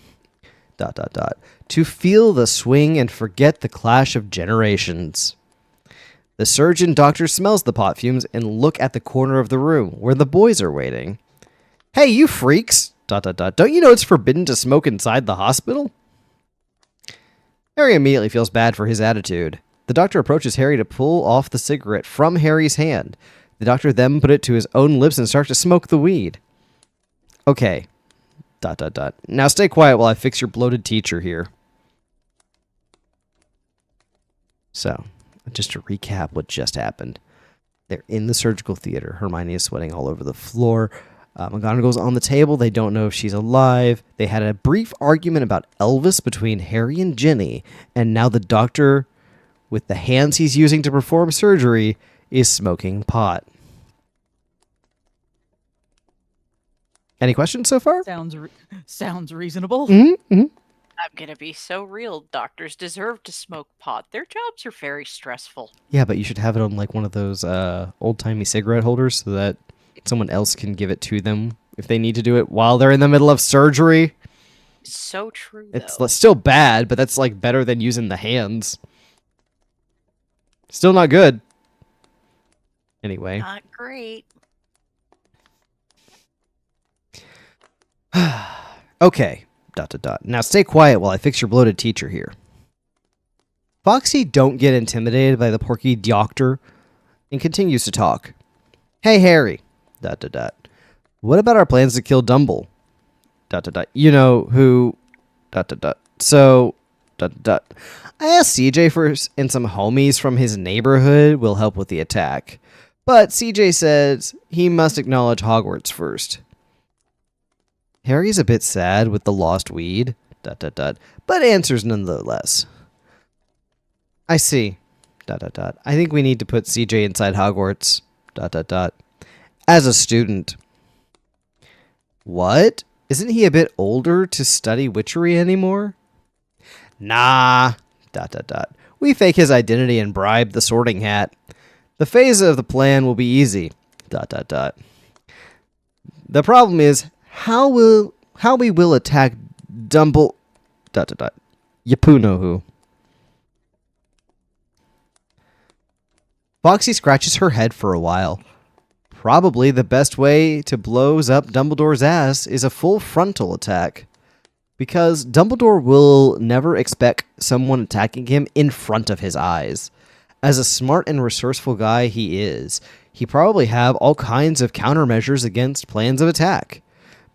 Speaker 1: To feel the swing and forget the clash of generations. The surgeon doctor smells the pot fumes and look at the corner of the room where the boys are waiting. Hey, you freaks! ... Don't you know it's forbidden to smoke inside the hospital? Harry immediately feels bad for his attitude. The doctor approaches Harry to pull off the cigarette from Harry's hand. The doctor then put it to his own lips and starts to smoke the weed. Okay. ... Now stay quiet while I fix your bloated teacher here. So, just to recap what just happened. They're in the surgical theater. Hermione is sweating all over the floor. McGonagall's on the table. They don't know if she's alive. They had a brief argument about Elvis between Harry and Ginny. And now the doctor, with the hands he's using to perform surgery, is smoking pot. Any questions so far?
Speaker 2: Sounds reasonable.
Speaker 1: Mm-hmm, mm-hmm.
Speaker 3: I'm gonna be so real. Doctors deserve to smoke pot. Their jobs are very stressful.
Speaker 1: Yeah, but you should have it on like one of those old-timey cigarette holders so that someone else can give it to them if they need to do it while they're in the middle of surgery.
Speaker 3: So true,
Speaker 1: It's
Speaker 3: though.
Speaker 1: still bad, but that's like better than using the hands. Still not good. Anyway.
Speaker 3: Not great.
Speaker 1: Okay. ... Now stay quiet while I fix your bloated teacher here. Foxy don't get intimidated by the porky doctor and continues to talk. Hey, Harry. ... What about our plans to kill Dumble? ... You know who... ... So... ... I asked CJ first, and some homies from his neighborhood will help with the attack. But CJ says he must acknowledge Hogwarts first. Harry's a bit sad with the lost weed, ... but answers nonetheless. I see. ... I think we need to put CJ inside Hogwarts. ... As a student. What? Isn't he a bit older to study witchery anymore? Nah. ... We fake his identity and bribe the Sorting Hat. The phase of the plan will be easy. ... The problem is how we will attack Dumble... ... Yapunohu. Foxy scratches her head for a while. Probably the best way to blows up Dumbledore's ass is a full frontal attack. Because Dumbledore will never expect someone attacking him in front of his eyes. As a smart and resourceful guy he is, he probably have all kinds of countermeasures against plans of attack.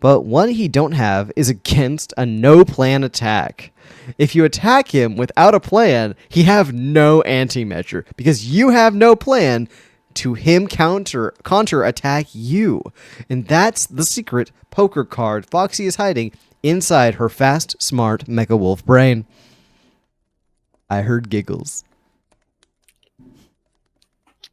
Speaker 1: but one he don't have is against a no-plan attack. If you attack him without a plan, he have no anti-measure, because you have no plan to him counter attack you. And that's the secret poker card Foxy is hiding inside her fast, smart Mecha Wolf brain. I heard giggles.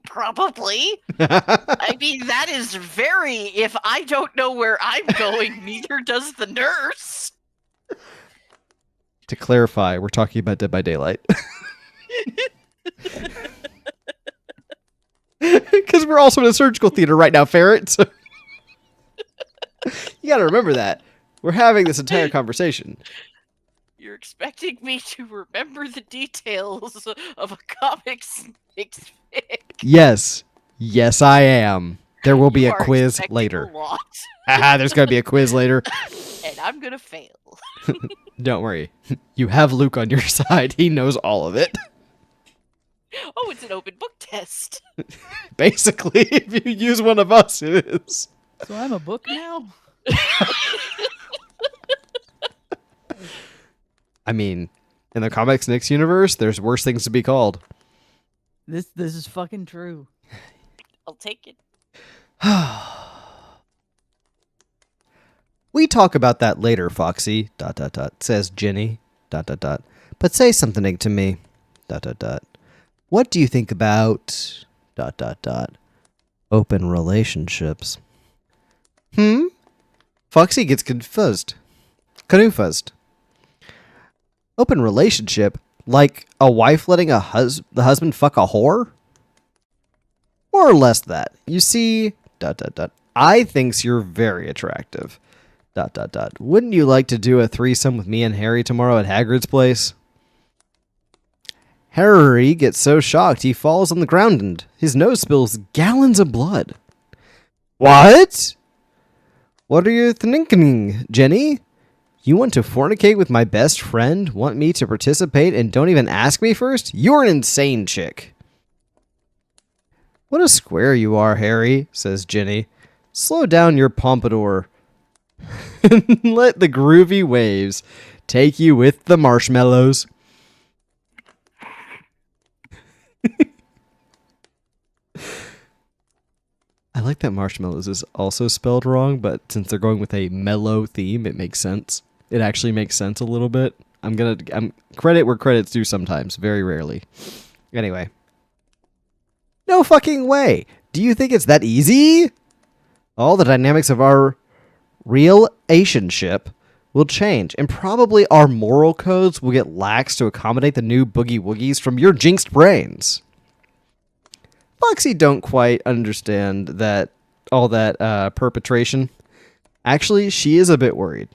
Speaker 3: Probably. I mean, that is very, if I don't know where I'm going, neither does the nurse.
Speaker 1: To clarify, we're talking about Dead by Daylight. Because we're also in a surgical theater right now, Ferret. So you gotta remember that. We're having this entire conversation.
Speaker 3: You're expecting me to remember the details of a ComicsNix fic.
Speaker 1: Yes. Yes, I am. There will be
Speaker 3: You
Speaker 1: a
Speaker 3: are
Speaker 1: quiz
Speaker 3: expecting
Speaker 1: later.
Speaker 3: a lot.
Speaker 1: Haha, there's gonna be a quiz later.
Speaker 3: And I'm gonna fail.
Speaker 1: Don't worry. You have Luke on your side. He knows all of it.
Speaker 3: Oh, it's an open book test.
Speaker 1: Basically, if you use one of us, it is.
Speaker 2: So I'm a book now?
Speaker 1: I mean, in the ComicsNix universe, there's worse things to be called.
Speaker 2: This is fucking true.
Speaker 3: I'll take it.
Speaker 1: We talk about that later, Foxy, ... says Ginny, ... But say something to me, ... What do you think about ... open relationships? Foxy gets confused. Open relationship? Like a wife letting the husband fuck a whore? More or less that. You see... I thinks you're very attractive. ... Wouldn't you like to do a threesome with me and Harry tomorrow at Hagrid's place? Harry gets so shocked he falls on the ground and his nose spills gallons of blood. What? What are you thinking, Jenny? You want to fornicate with my best friend, want me to participate, and don't even ask me first? You're an insane chick. What a square you are, Harry, says Jenny. Slow down your pompadour. Let the groovy waves take you with the marshmallows. I like that marshmallows is also spelled wrong, but since they're going with a mellow theme, it makes sense. It actually makes sense a little bit. I'm credit where credit's due sometimes, very rarely. Anyway. No fucking way. Do you think it's that easy? All the dynamics of our relationship will change, and probably our moral codes will get lax to accommodate the new boogie woogies from your jinxed brains. Foxy don't quite understand all that perpetration. Actually, she is a bit worried.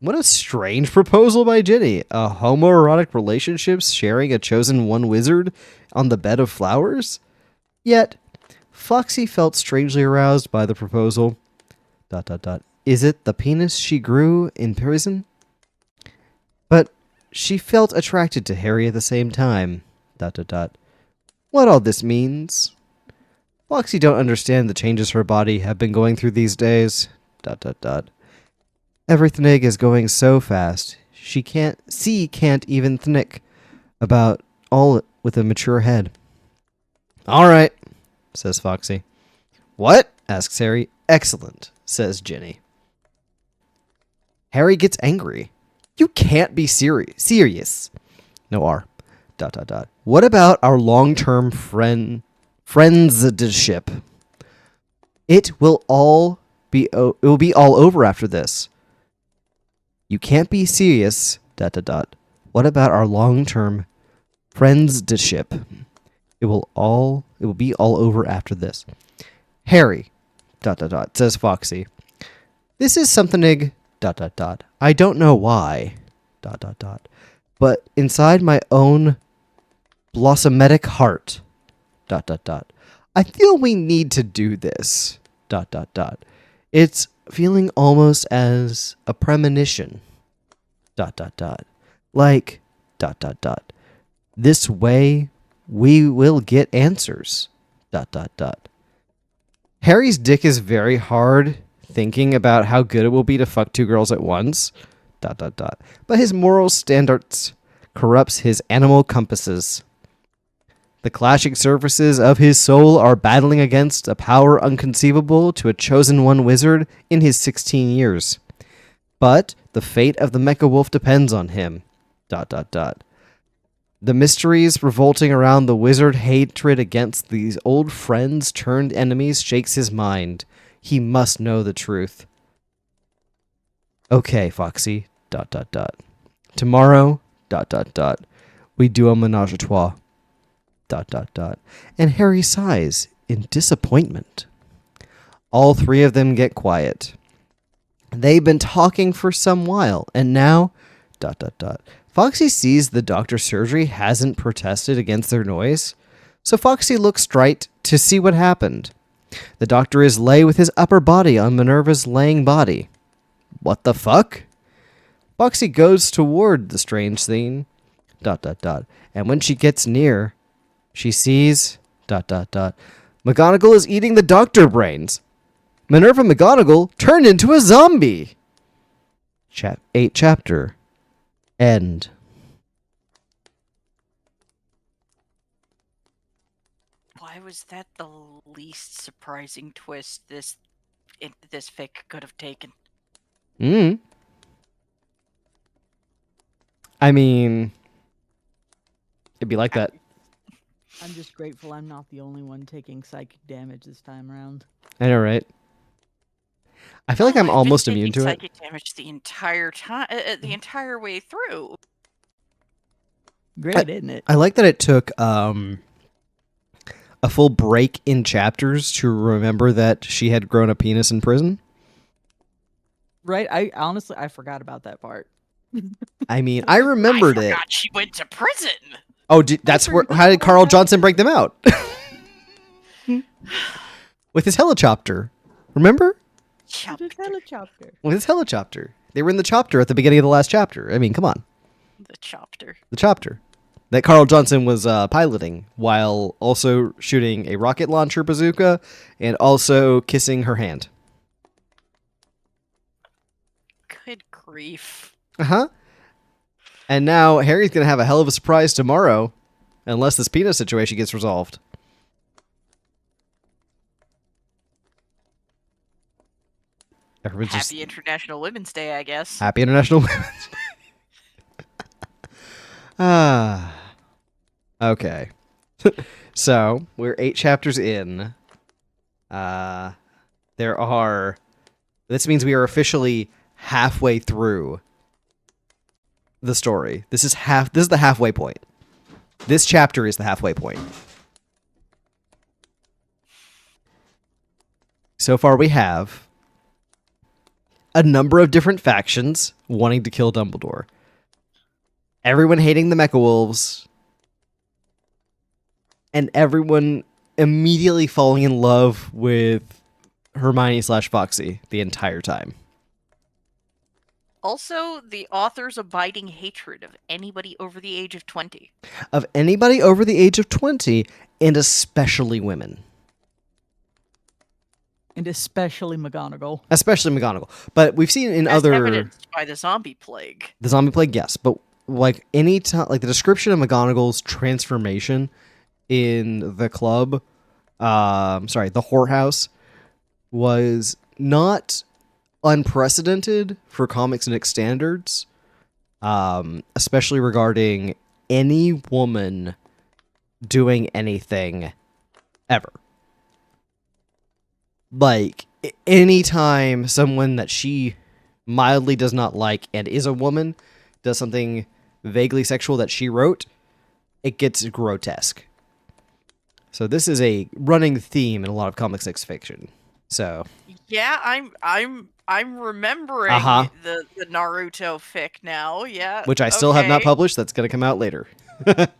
Speaker 1: What a strange proposal by Ginny. A homoerotic relationship sharing a chosen one wizard on the bed of flowers? Yet, Foxy felt strangely aroused by the proposal. ... Is it the penis she grew in prison? But she felt attracted to Harry at the same time. ... What all this means? Foxy don't understand the changes her body have been going through these days. ... Everything is going so fast. She can't even think about all with a mature head. All right, says Foxy. What? Asks Harry. Excellent, says Ginny. Harry gets angry. You can't be serious. No R. ... What about our long-term friendship? It will be all over after this. You can't be serious. ... What about our long-term friendship? It will be all over after this. Harry ... says Foxy. This is something ... I don't know why ... but inside my own blossometic heart ... I feel we need to do this ... It's feeling almost as a premonition ... like ... this way we will get answers ... Harry's dick is very hard, thinking about how good it will be to fuck 2 girls at once. ... But his moral standards corrupts his animal compasses. The clashing surfaces of his soul are battling against a power unconceivable to a chosen one wizard in his 16 years. But the fate of the mecha wolf depends on him. ... The mysteries revolting around the wizard hatred against these old friends turned enemies shakes his mind. He must know the truth. Okay, Foxy. ... Tomorrow. ... We do a menage a trois. ... And Harry sighs in disappointment. All 3 of them get quiet. They've been talking for some while, and now... ... Foxy sees the doctor's surgery hasn't protested against their noise, so Foxy looks straight to see what happened. The doctor is lay with his upper body on Minerva's laying body. What the fuck? Foxy goes toward the strange scene. ... And when she gets near, she sees... ... McGonagall is eating the doctor brains. Minerva McGonagall turned into a zombie. 8th chapter. End.
Speaker 3: Why was that the least surprising twist this fic could have taken?
Speaker 1: I mean, it'd be like that.
Speaker 2: I'm just grateful I'm not the only one taking psychic damage this time around.
Speaker 1: I know, right? I feel like I'm
Speaker 3: I've been
Speaker 1: almost immune
Speaker 3: taking
Speaker 1: to it.
Speaker 3: psychic damage the entire time, the entire way through.
Speaker 2: Great, isn't it?
Speaker 1: I like that it took a full break in chapters to remember that she had grown a penis in prison.
Speaker 2: Right? I honestly forgot about that part.
Speaker 1: I mean, I remembered
Speaker 3: I
Speaker 1: it.
Speaker 3: forgot she went to prison.
Speaker 1: Oh, how did Carl Johnson break them out? With his helicopter. Remember?
Speaker 2: Helicopter.
Speaker 1: With his helicopter. They were in the chopper at the beginning of the last chapter. I mean, come on.
Speaker 3: The chopper.
Speaker 1: The chopper. That Carl Johnson was piloting while also shooting a rocket launcher bazooka and also kissing her hand.
Speaker 3: Good grief.
Speaker 1: Uh-huh. And now Harry's going to have a hell of a surprise tomorrow, unless this penis situation gets resolved. Everyone's
Speaker 3: Happy International Women's Day, I guess.
Speaker 1: Happy International Women's Day. Okay. So, we're 8 chapters in. This means we are officially halfway through the story. This is the halfway point. This chapter is the halfway point. So far we have a number of different factions wanting to kill Dumbledore. Everyone hating the Mecha Wolves. And everyone immediately falling in love with Hermione/Foxy the entire time.
Speaker 3: Also, the author's abiding hatred of anybody over the age of 20.
Speaker 1: Of anybody over the age of 20, and especially women.
Speaker 2: And especially McGonagall.
Speaker 1: Especially McGonagall. But we've seen in
Speaker 3: As
Speaker 1: other...
Speaker 3: evidenced by the zombie plague.
Speaker 1: The zombie plague, yes. But like any time, like the description of McGonagall's transformation in the club, the whorehouse, was not unprecedented for ComicsNix standards, especially regarding any woman doing anything ever. Like, anytime someone that she mildly does not like and is a woman does something vaguely sexual that she wrote, it gets grotesque. So this is a running theme in a lot of ComicsNix fiction. So
Speaker 3: yeah, I'm remembering the Naruto fic now. Yeah,
Speaker 1: which I still have not published. That's going to come out later.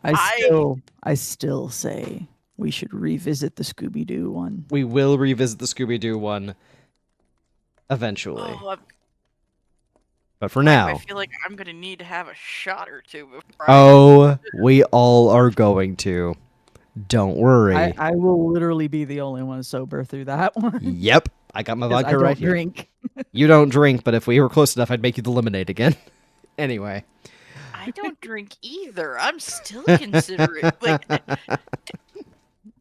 Speaker 2: I still say we should revisit the Scooby-Doo one.
Speaker 1: We will revisit the Scooby-Doo one eventually. But for now,
Speaker 3: I feel like I'm going to need to have a shot or two before
Speaker 1: we all are going to. Don't worry.
Speaker 2: I will literally be the only one sober through that one.
Speaker 1: Yep. I got my
Speaker 2: 'Cause I
Speaker 1: vodka
Speaker 2: don't
Speaker 1: right here.
Speaker 2: drink.
Speaker 1: You don't drink, but if we were close enough, I'd make you the lemonade again. Anyway.
Speaker 3: I don't drink either. I'm still considering. Like,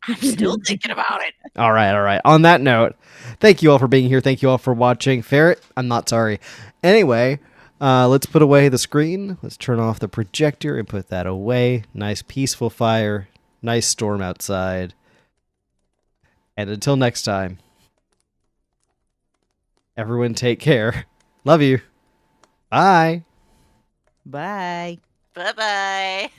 Speaker 3: I'm still thinking about it.
Speaker 1: All right. On that note, thank you all for being here. Thank you all for watching. Ferret, I'm not sorry. Anyway, let's put away the screen. Let's turn off the projector and put that away. Nice peaceful fire. Nice storm outside. And until next time, everyone take care. Love you. Bye.
Speaker 2: Bye.
Speaker 3: Bye bye.